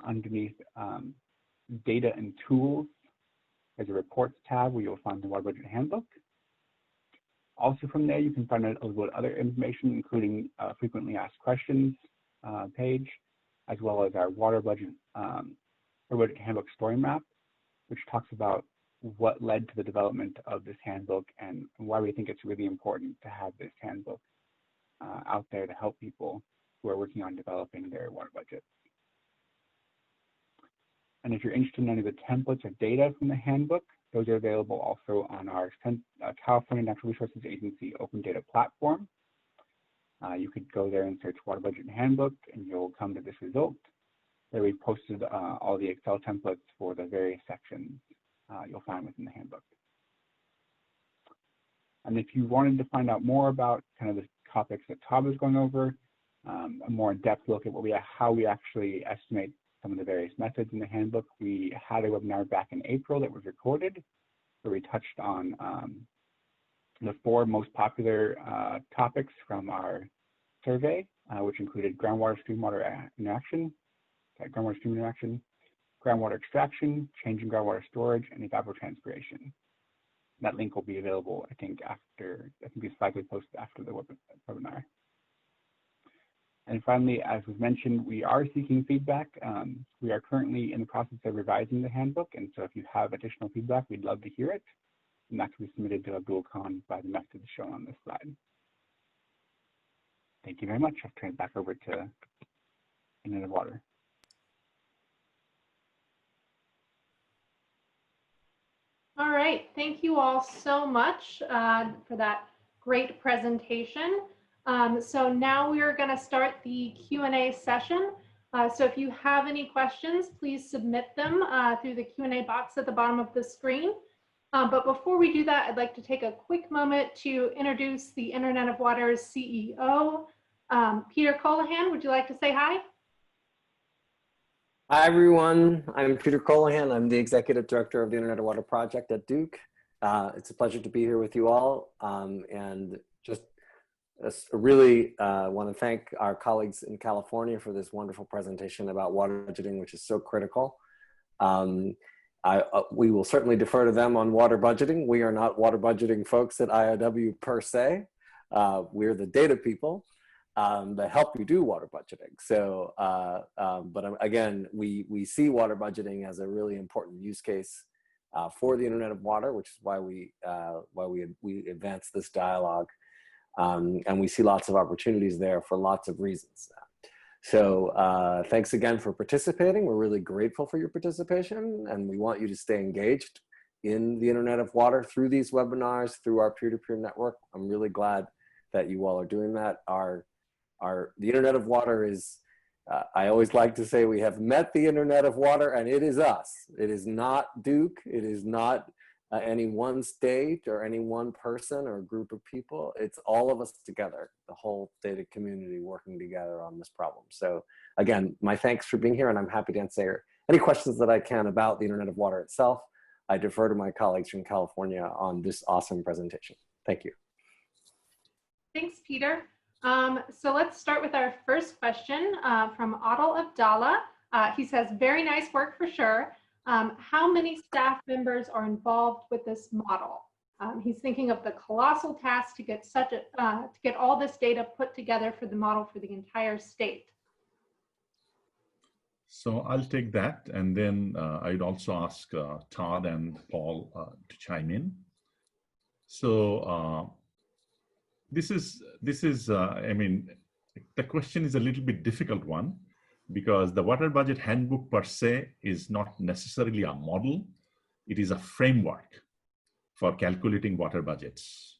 underneath data and tools. There's a reports tab where you'll find the Water Budget Handbook. Also from there, you can find a little bit of other information, including frequently asked questions page, as well as our Water Budget Handbook story map, which talks about what led to the development of this handbook and why we think it's really important to have this handbook out there to help people who are working on developing their water budget. And if you're interested in any of the templates or data from the handbook, those are available also on our California Natural Resources Agency Open Data Platform. You could go there and search Water Budget Handbook, and you'll come to this result. There we posted all the Excel templates for the various sections you'll find within the handbook. And if you wanted to find out more about kind of the topics that Todd was going over, a more in-depth look at how we actually estimate some of the various methods in the handbook, we had a webinar back in April that was recorded, where we touched on the 4 most popular topics from our survey, which included groundwater stream interaction, groundwater extraction, change in groundwater storage, and evapotranspiration. That link will be available, I think it's likely posted after the webinar. And finally, as was mentioned, we are seeking feedback. We are currently in the process of revising the handbook, and so if you have additional feedback, we'd love to hear it. And that can be submitted to Abdul Khan by the methods shown on this slide. Thank you very much. I'll turn it back over to Internet of Water. All right, thank you all so much for that great presentation. So now we are going to start the Q&A session. So if you have any questions, please submit them through the Q&A box at the bottom of the screen. But before we do that, I'd like to take a quick moment to introduce the Internet of Water's CEO, Peter Colohan. Would you like to say hi? Hi, everyone. I'm Peter Colohan. I'm the Executive Director of the Internet of Water Project at Duke. It's a pleasure to be here with you all. And just really want to thank our colleagues in California for this wonderful presentation about water budgeting, which is so critical. We will certainly defer to them on water budgeting. We are not water budgeting folks at IOW per se. We're the data people that help you do water budgeting. So, but again, we see water budgeting as a really important use case for the Internet of Water, which is why we advance this dialogue. And we see lots of opportunities there for lots of reasons. So thanks again for participating. We're really grateful for your participation, and we want you to stay engaged in the Internet of Water through these webinars, through our peer-to-peer network. I'm really glad that you all are doing that. The Internet of Water is, I always like to say we have met the Internet of Water, and it is us. It is not Duke. It is not any one state or any one person or group of people. It's all of us together, the whole data community working together on this problem. So again, my thanks for being here, and I'm happy to answer any questions that I can about the Internet of Water itself. I defer to my colleagues from California on this awesome presentation. Thank you. Thanks, Peter. So let's start with our first question from Adil Abdallah. He says, very nice work for sure. How many staff members are involved with this model? He's thinking of the colossal task to get all this data put together for the model for the entire state. So I'll take that, and then I'd also ask Todd and Paul to chime in. So this is I mean, the question is a little bit difficult one, because the Water Budget Handbook per se is not necessarily a model. It is a framework for calculating water budgets.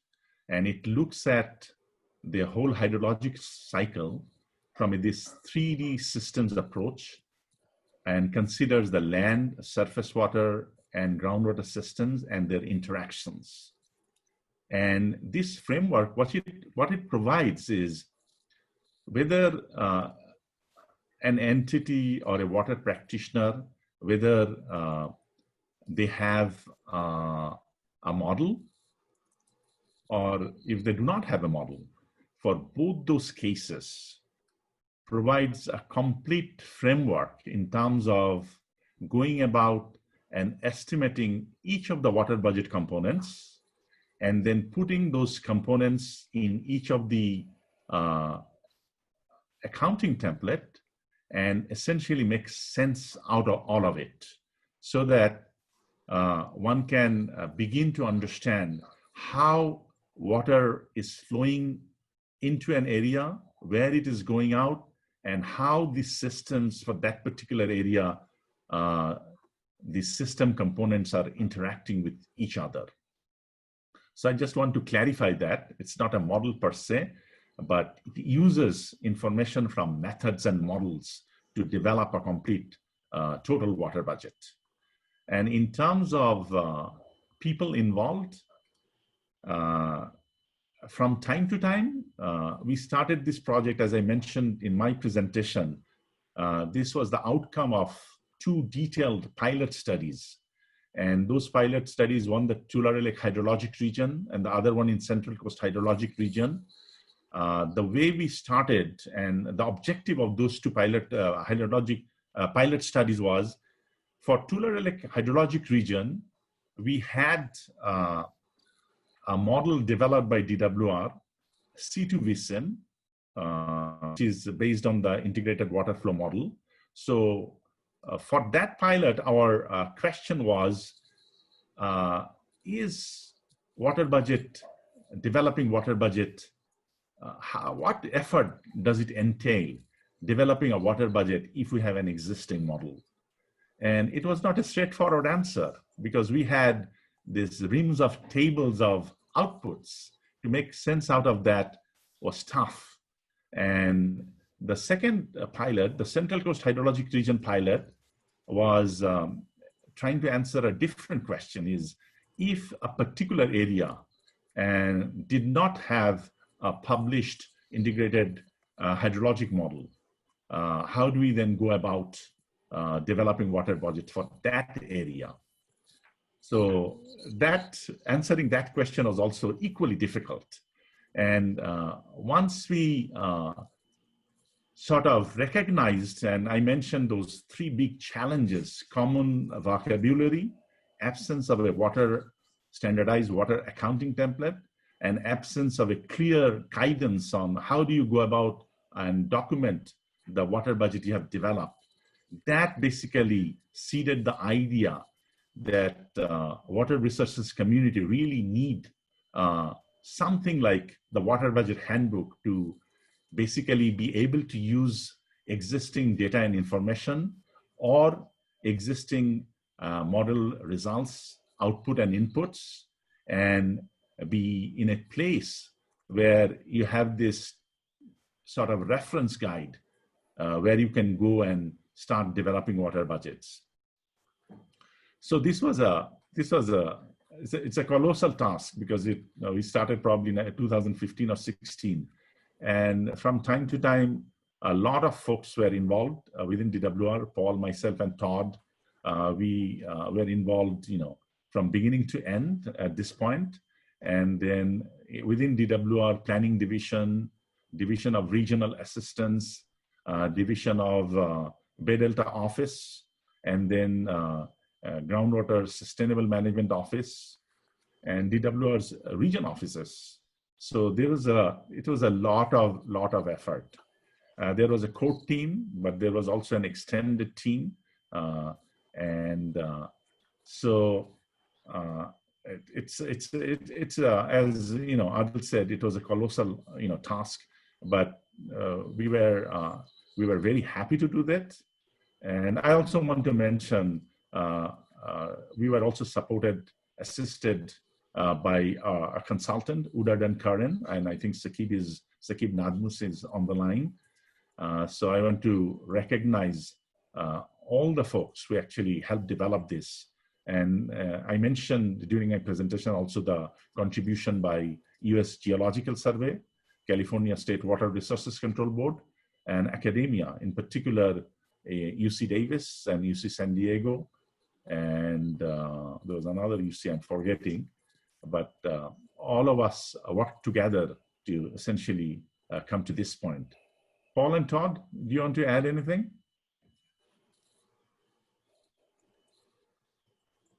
And it looks at the whole hydrologic cycle from this 3D systems approach and considers the land, surface water, and groundwater systems and their interactions. And this framework, what it provides is whether an entity or a water practitioner, whether they have a model or if they do not have a model, for both those cases, provides a complete framework in terms of going about and estimating each of the water budget components, and then putting those components in each of the accounting template, and essentially makes sense out of all of it, so that one can begin to understand how water is flowing into an area, where it is going out, and how the systems for that particular area, the system components are interacting with each other. So I just want to clarify that. It's not a model per se, but it uses information from methods and models to develop a complete total water budget. And in terms of people involved, from time to time, we started this project, as I mentioned in my presentation. This was the outcome of 2 detailed pilot studies. And those pilot studies, one the Tulare Lake hydrologic region and the other one in Central Coast hydrologic region. The way we started and the objective of those 2 pilot pilot studies was, for Tulare Lake hydrologic region, we had a model developed by DWR, C2VSIN, which is based on the integrated water flow model. So for that pilot, our question was, is water budget, developing water budget, what effort does it entail developing a water budget if we have an existing model? And it was not a straightforward answer, because we had these reams of tables of outputs. To make sense out of that was tough. And the second pilot, the Central Coast hydrologic region pilot, was trying to answer a different question: is if a particular area and did not have a published integrated hydrologic model, how do we then go about developing water budget for that area? So that answering that question was also equally difficult. And once we sort of recognized, and I mentioned those 3 big challenges: common vocabulary, absence of a standardized water accounting template, and absence of a clear guidance on how do you go about and document the water budget you have developed. That basically seeded the idea that water resources community really need something like the Water Budget Handbook to basically be able to use existing data and information or existing model results, output and inputs, and be in a place where you have this sort of reference guide where you can go and start developing water budgets. So it's a colossal task, because we started probably in 2015 or 16. And from time to time, a lot of folks were involved within DWR. Paul, myself, and Todd, we were involved, from beginning to end at this point. And then within DWR, planning division, division of regional assistance, division of Bay Delta office, and then groundwater sustainable management office, and DWR's region offices. So it was a lot of effort. There was a core team, but there was also an extended team, it's as Abdul said, it was a colossal task, but we were very happy to do that. And I also want to mention we were also assisted by a consultant, Udard and Karan, and I think Sakib Nadmus is on the line. So I want to recognize all the folks who actually helped develop this. And I mentioned during my presentation also the contribution by US Geological Survey, California State Water Resources Control Board, and academia, in particular UC Davis and UC San Diego, and there was another UC I'm forgetting, but all of us worked together to essentially come to this point. Paul and Todd, do you want to add anything?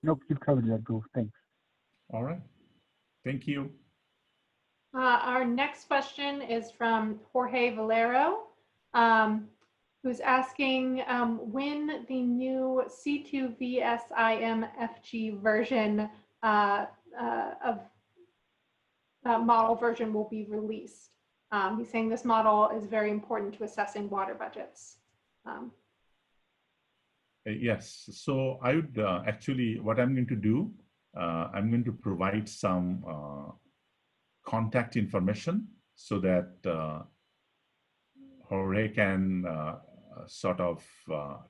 Nope, you've covered that, Abdul. Thanks. All right. Thank you. Our next question is from Jorge Valero. who's asking when the new C2VSIMFG version of model version will be released. He's saying this model is very important to assessing water budgets. Yes, so I would actually, what I'm going to do, I'm going to provide some contact information so that Jorge can sort of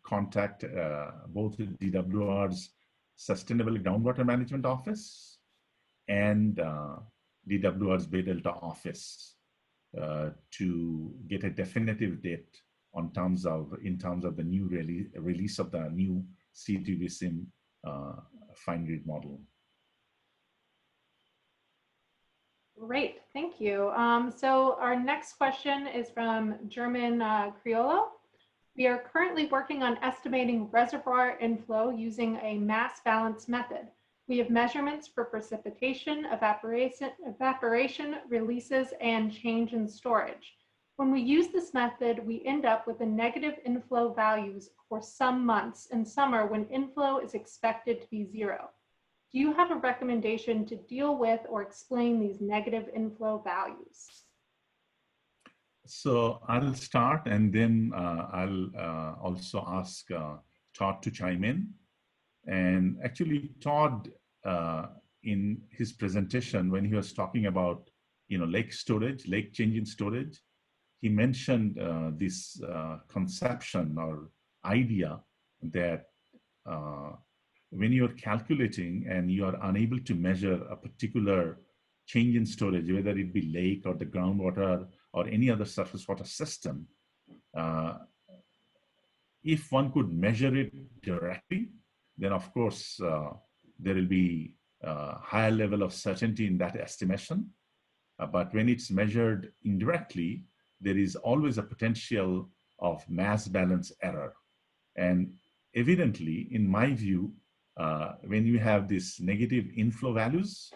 contact both DWR's Sustainable Groundwater Management Office and DWR's Bay Delta Office to get a definitive date in terms of the new release of the new C2VSIM fine grid model. Great, thank you. So our next question is from German Criollo. We are currently working on estimating reservoir inflow using a mass balance method. We have measurements for precipitation, evaporation, releases, and change in storage. When we use this method, we end up with a negative inflow values for some months in summer when inflow is expected to be 0. Do you have a recommendation to deal with or explain these negative inflow values? So I'll start, and then I'll also ask Todd to chime in. And actually, Todd, in his presentation, when he was talking about lake storage, lake change in storage, he mentioned this conception or idea that when you're calculating and you are unable to measure a particular change in storage, whether it be lake or the groundwater or any other surface water system, if one could measure it directly, then of course there will be a higher level of certainty in that estimation. But when it's measured indirectly, there is always a potential of mass balance error. And evidently, in my view, when you have these negative inflow values,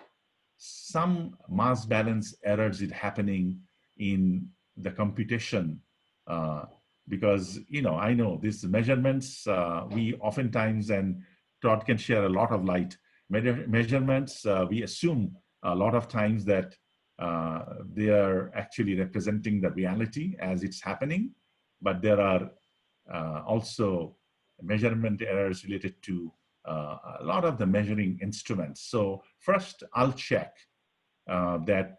some mass balance errors is happening in the computation because, I know these measurements, we oftentimes, and Todd can share a lot of light, measurements, we assume a lot of times that they are actually representing the reality as it's happening, but there are also measurement errors related to a lot of the measuring instruments. So first, I'll check that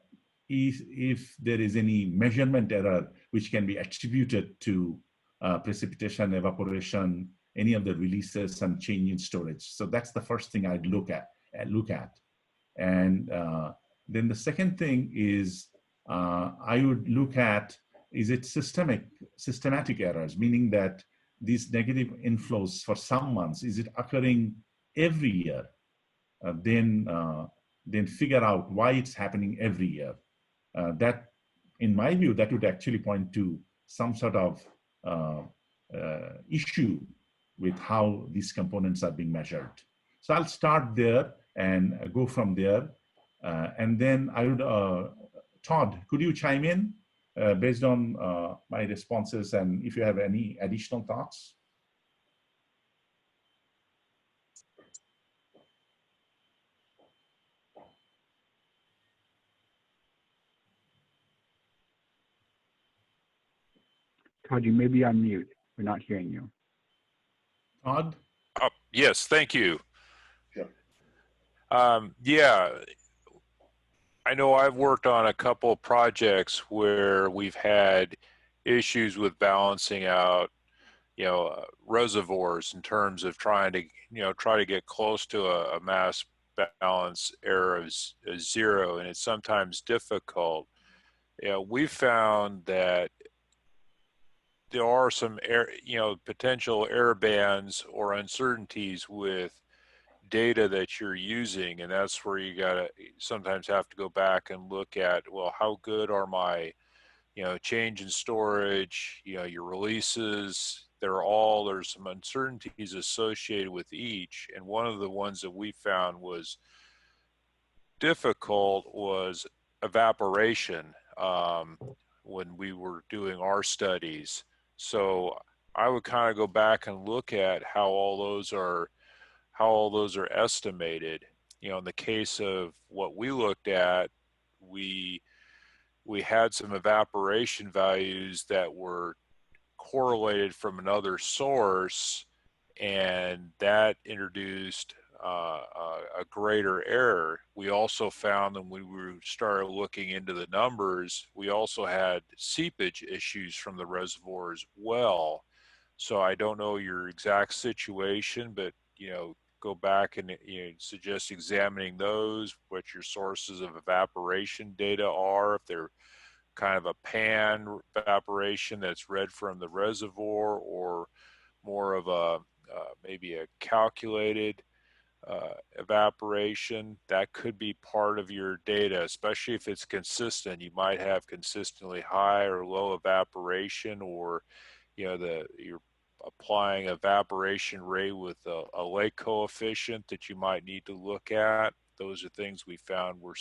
if there is any measurement error which can be attributed to precipitation, evaporation, any of the releases and change in storage. So that's the first thing I'd look at. And then the second thing is I would look at, is it systematic errors, meaning that these negative inflows for some months, is it occurring every year? Then figure out why it's happening every year. That, in my view, that would actually point to some sort of issue with how these components are being measured. So I'll start there and go from there. And then I would, Todd, could you chime in based on my responses and if you have any additional thoughts? Todd, you may be on mute. We're not hearing you. Todd? Yes, thank you. Sure. Yeah, I know I've worked on a couple of projects where we've had issues with balancing out, reservoirs in terms of trying to get close to a mass balance error of 0, and it's sometimes difficult. We've found that there are some potential error bands or uncertainties with data that you're using, and that's where you gotta sometimes have to go back and look at, well, how good are my change in storage, your releases. There's some uncertainties associated with each, and one of the ones that we found was difficult was evaporation when we were doing our studies. So I would kind of go back and look at how all those are estimated. You know, in the case of what we looked at, we had some evaporation values that were correlated from another source, and that introduced a greater error. We also found that when we started looking into the numbers, we also had seepage issues from the reservoir as well. So I don't know your exact situation, but go back and suggest examining those, what your sources of evaporation data are, if they're kind of a pan evaporation that's read from the reservoir, or more of a maybe a calculated evaporation. That could be part of your data, especially if it's consistent. You might have consistently high or low evaporation, or you're applying evaporation rate with a lake coefficient that you might need to look at. Those are things we found were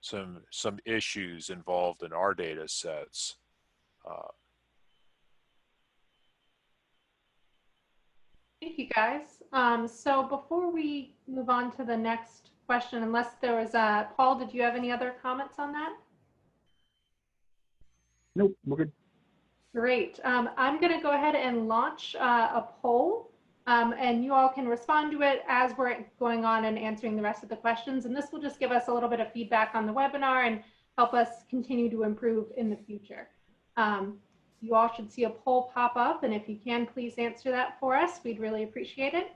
some issues involved in our data sets. Thank you, guys. So before we move on to the next question, unless there was Paul, did you have any other comments on that? Nope, we're good. Great. I'm going to go ahead and launch a poll, and you all can respond to it as we're going on and answering the rest of the questions. And this will just give us a little bit of feedback on the webinar and help us continue to improve in the future. You all should see a poll pop up, and if you can, please answer that for us. We'd really appreciate it.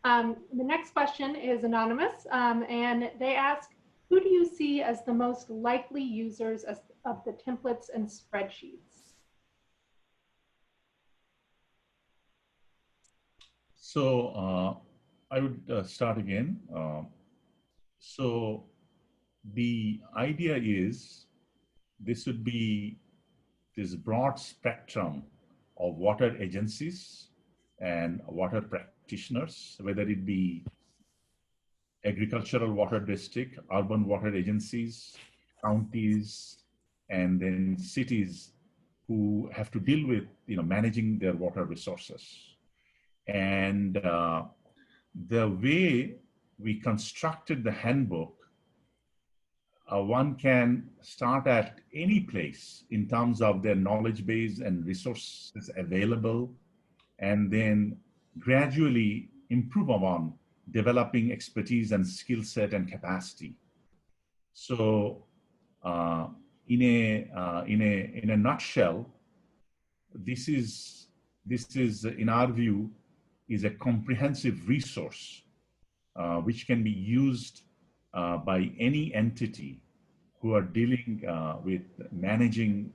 The next question is anonymous, and they ask, who do you see as the most likely users of the templates and spreadsheets? So I would start again. So the idea is this would be this broad spectrum of water agencies and water practitioners, whether it be agricultural water district, urban water agencies, counties, and then cities who have to deal with managing their water resources. And the way we constructed the handbook, one can start at any place in terms of their knowledge base and resources available, and then gradually improve upon developing expertise and skill set and capacity. So in a nutshell, this is in our view is a comprehensive resource which can be used by any entity who are dealing with managing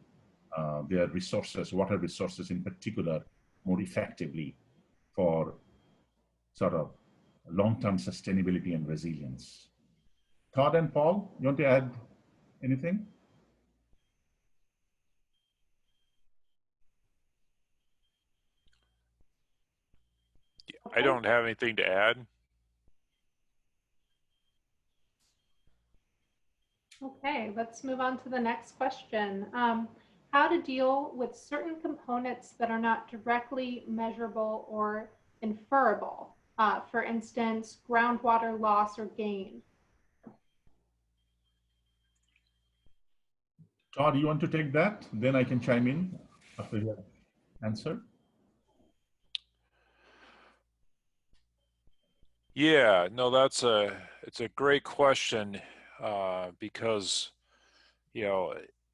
their resources, water resources in particular, more effectively for sort of long-term sustainability and resilience. Todd and Paul, you want to add anything? I don't have anything to add. Okay, let's move on to the next question. How to deal with certain components that are not directly measurable or inferable. For instance, groundwater loss or gain. Todd, you want to take that? Then I can chime in after your answer. Yeah, no, it's a great question because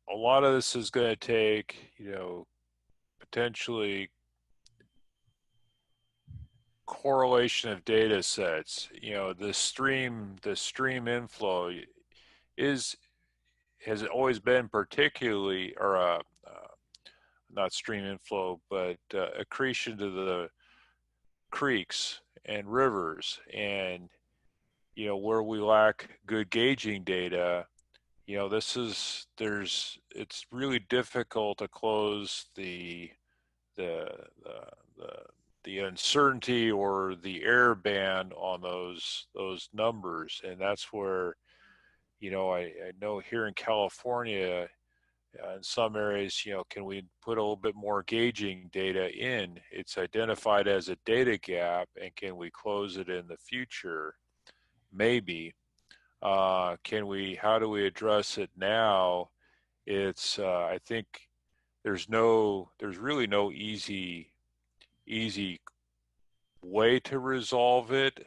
a lot of this is going to take potentially correlation of data sets. The stream inflow has always been particularly, or not stream inflow, but accretion to the creeks and rivers, and where we lack good gauging data, it's really difficult to close the uncertainty or the error band on those numbers. And that's where I know here in California, In some areas, can we put a little bit more gauging data in? It's identified as a data gap, and can we close it in the future? Maybe. How do we address it now? It's, I think there's really no easy way to resolve it,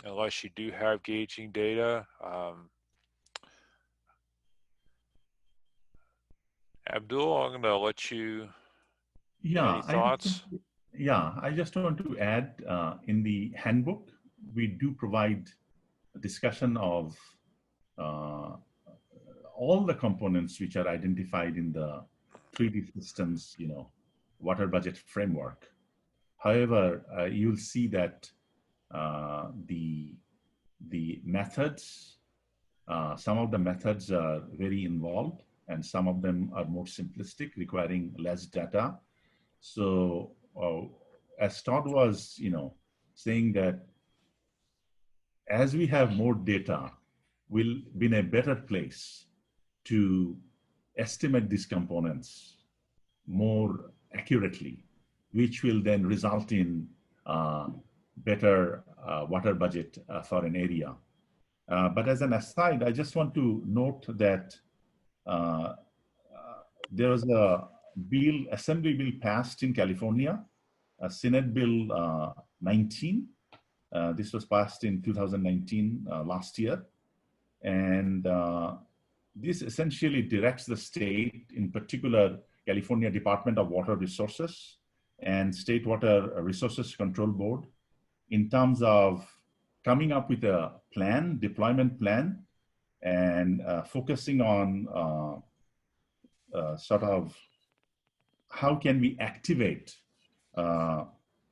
unless you do have gauging data. Abdul, I'm going to let you. Yeah, Any thoughts? I just want to add, in the handbook, we do provide a discussion of all the components which are identified in the 3D systems, water budget framework. However, you'll see that the methods, some of the methods are very involved, and some of them are more simplistic, requiring less data. So as Todd was, saying that as we have more data, we'll be in a better place to estimate these components more accurately, which will then result in better water budget for an area. But as an aside, I just want to note that there was a assembly bill passed in California, Senate Bill 19. This was passed in 2019, last year. And this essentially directs the state, in particular, California Department of Water Resources and State Water Resources Control Board, in terms of coming up with a plan, deployment plan, and focusing on sort of how can we activate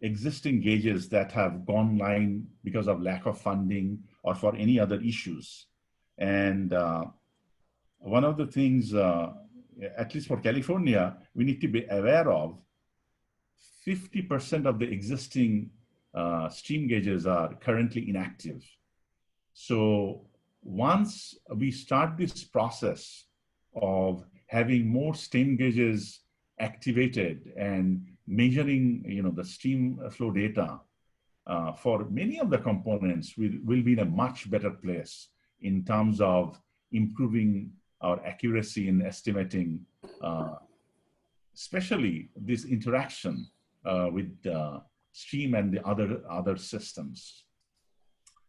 existing gauges that have gone line because of lack of funding or for any other issues. And one of the things, at least for California, we need to be aware of, 50% of the existing stream gauges are currently inactive. So once we start this process of having more stream gauges activated and measuring, the stream flow data, for many of the components, we'll be in a much better place in terms of improving our accuracy in estimating, especially this interaction with stream and the other systems.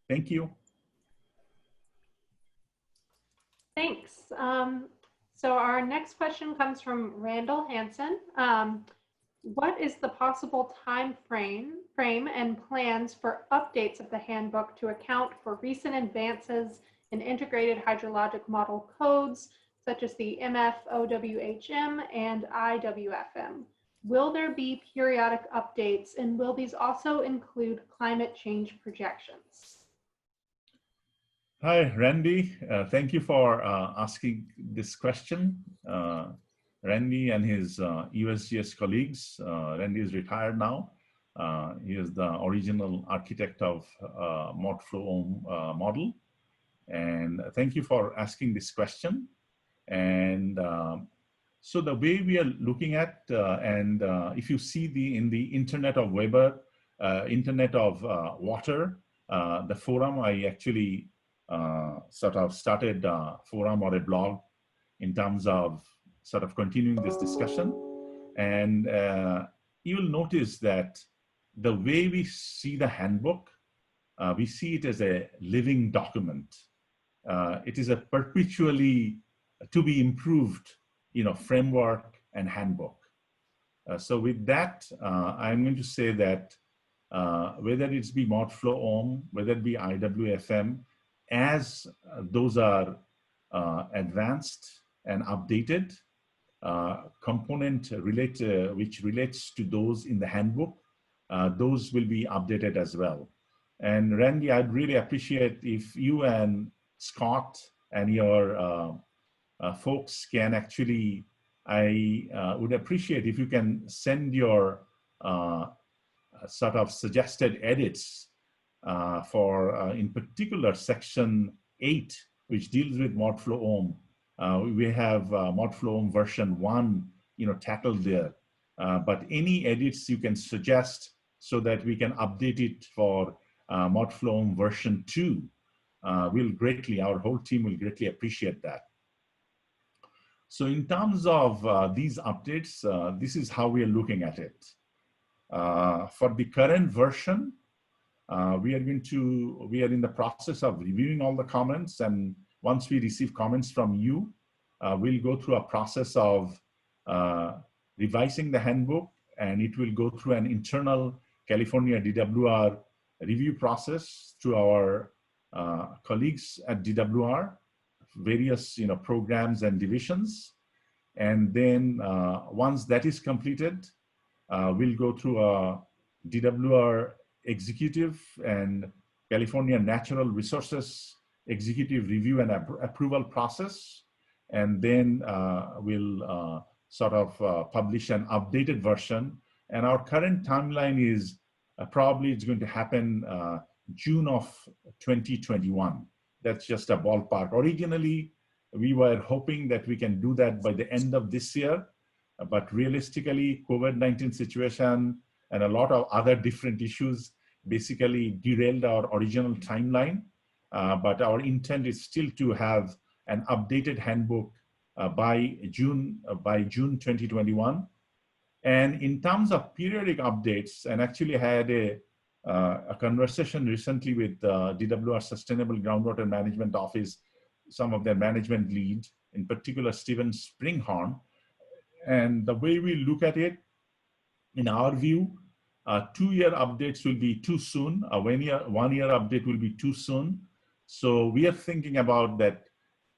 Thank you. Thanks. So our next question comes from Randall Hansen. What is the possible time frame and plans for updates of the handbook to account for recent advances in integrated hydrologic model codes, such as the MFOWHM and IWFM? Will there be periodic updates, and will these also include climate change projections? Hi, Randy. Thank you for asking this question. Randy and his USGS colleagues. Randy is retired now. He is the original architect of ModFlow model. And thank you for asking this question. And so the way we are looking at, if you see in the Internet of Weber, Internet of Water, the forum, I actually sort of started a forum or a blog in terms of sort of continuing this discussion. And you will notice that the way we see the handbook, we see it as a living document. It is a perpetually to be improved, framework and handbook. So with that, I'm going to say that whether it's be ModFlow, whether it be IWFM, as those are advanced and updated, component which relates to those in the handbook, those will be updated as well. And Randy, I'd really appreciate if you and Scott and your folks can actually, I would appreciate if you can send your sort of suggested edits for, in particular, section 8, which deals with ModFlow We have ModFlow version 1, tackled there. But any edits you can suggest so that we can update it for ModFlow version 2, our whole team will greatly appreciate that. So in terms of these updates, this is how we are looking at it. For the current version, we are in the process of reviewing all the comments, and once we receive comments from you, we'll go through a process of revising the handbook, and it will go through an internal California DWR review process through our colleagues at DWR, various programs and divisions. And then once that is completed, we'll go through a DWR executive and California Natural Resources executive review and approval process. And then we'll sort of publish an updated version. And our current timeline is probably it's going to happen June of 2021. That's just a ballpark. Originally, we were hoping that we can do that by the end of this year, but realistically, COVID-19 situation and a lot of other different issues basically derailed our original timeline. But our intent is still to have an updated handbook by June 2021. And in terms of periodic updates, and actually had a conversation recently with DWR Sustainable Groundwater Management Office, some of their management lead, in particular Steven Springhorn. And the way we look at it, in our view, 2-year updates will be too soon. A 1-year update will be too soon. So we are thinking about that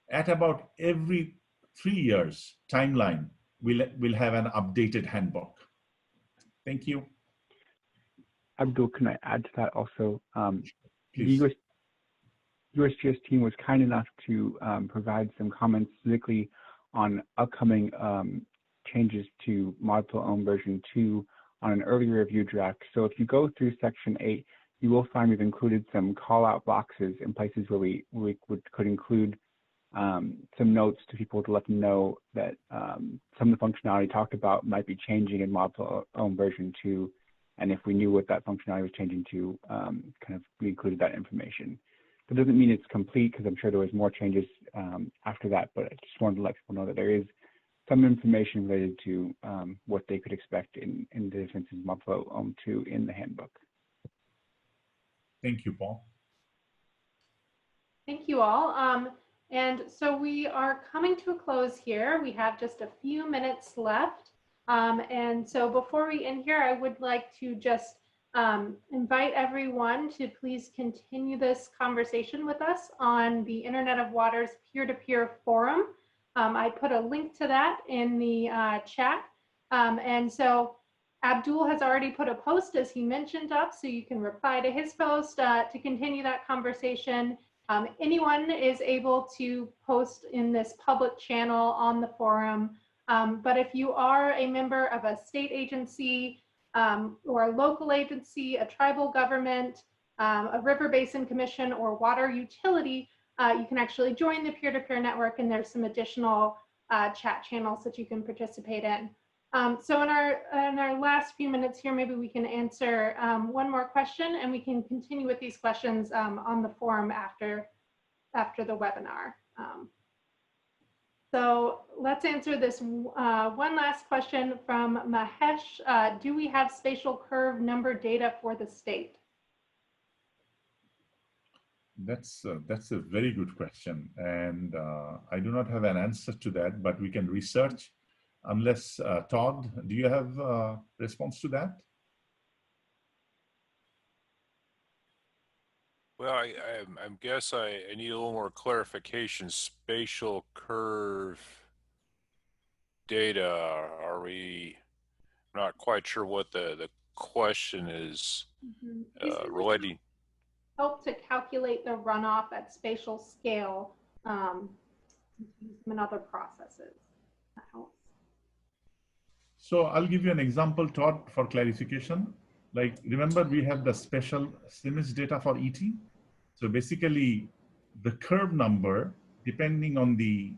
at about every 3 years timeline, we'll have an updated handbook. Thank you. Abdul, can I add to that also? Please. The USGS team was kind enough to provide some comments specifically on upcoming changes to ModFlow Ohm version 2 on an early review draft. So if you go through section 8, you will find we've included some call-out boxes in places where we could include some notes to people to let them know that some of the functionality talked about might be changing in ModFlow Ohm version 2. And if we knew what that functionality was changing to, we included that information. That doesn't mean it's complete, because I'm sure there was more changes after that, but I just wanted to let people know that there is some information related to what they could expect in the differences in ModFlow Ohm 2 in the handbook. Thank you, Paul. Thank you all. And so we are coming to a close here. We have just a few minutes left. And so before we end here, I would like to just invite everyone to please continue this conversation with us on the Internet of Water's peer-to-peer forum. I put a link to that in the chat. And so Abdul has already put a post, as he mentioned, up, so you can reply to his post to continue that conversation. Anyone is able to post in this public channel on the forum. But if you are a member of a state agency or a local agency, a tribal government, a river basin commission, or water utility, you can actually join the peer-to-peer network, and there's some additional chat channels that you can participate in. So in our last few minutes here, maybe we can answer one more question, and we can continue with these questions on the forum after the webinar. So let's answer this one last question from Mahesh. Do we have spatial curve number data for the state? That's a very good question, and I do not have an answer to that, but we can research. Unless Todd, do you have a response to that? Well, I guess I need a little more clarification. Spatial curve data, are we not quite sure what the question is relating? Help to calculate the runoff at spatial scale in other processes. That helps. So I'll give you an example, Todd, for clarification. Like, remember we have the special CIMIS data for ET? So basically the curve number, depending on the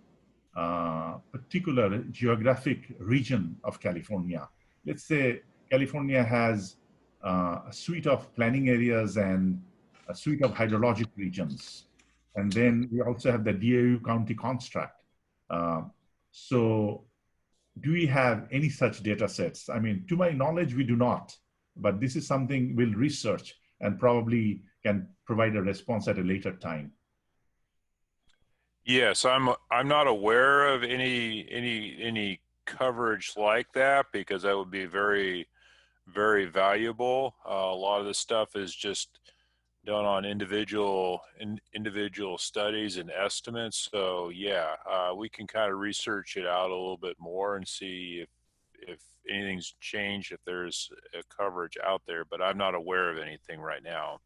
particular geographic region of California. Let's say California has a suite of planning areas and a suite of hydrologic regions. And then we also have the DAU county construct. So do we have any such data sets? I mean, to my knowledge, we do not, but this is something we'll research and probably can provide a response at a later time. Yes, I'm not aware of any coverage like that, because that would be very valuable. A lot of this stuff is just done on individual studies and estimates. So yeah, we can kind of research it out a little bit more and see if anything's changed, if there's a coverage out there. But I'm not aware of anything right now.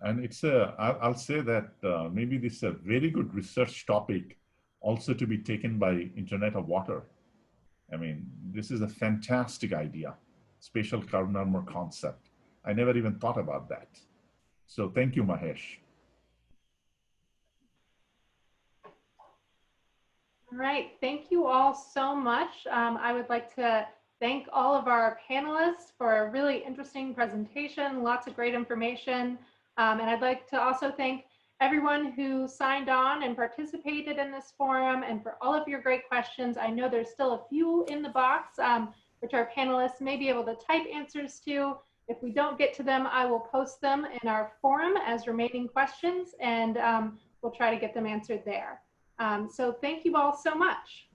And I'll say that maybe this is a very good research topic also to be taken by Internet of Water. I mean, this is a fantastic idea, spatial carbon armor concept. I never even thought about that. So thank you, Mahesh. All right, thank you all so much. I would like to thank all of our panelists for a really interesting presentation, lots of great information. And I'd like to also thank everyone who signed on and participated in this forum, and for all of your great questions. I know there's still a few in the box, which our panelists may be able to type answers to. If we don't get to them, I will post them in our forum as remaining questions, and we'll try to get them answered there. So thank you all so much.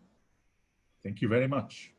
Thank you very much.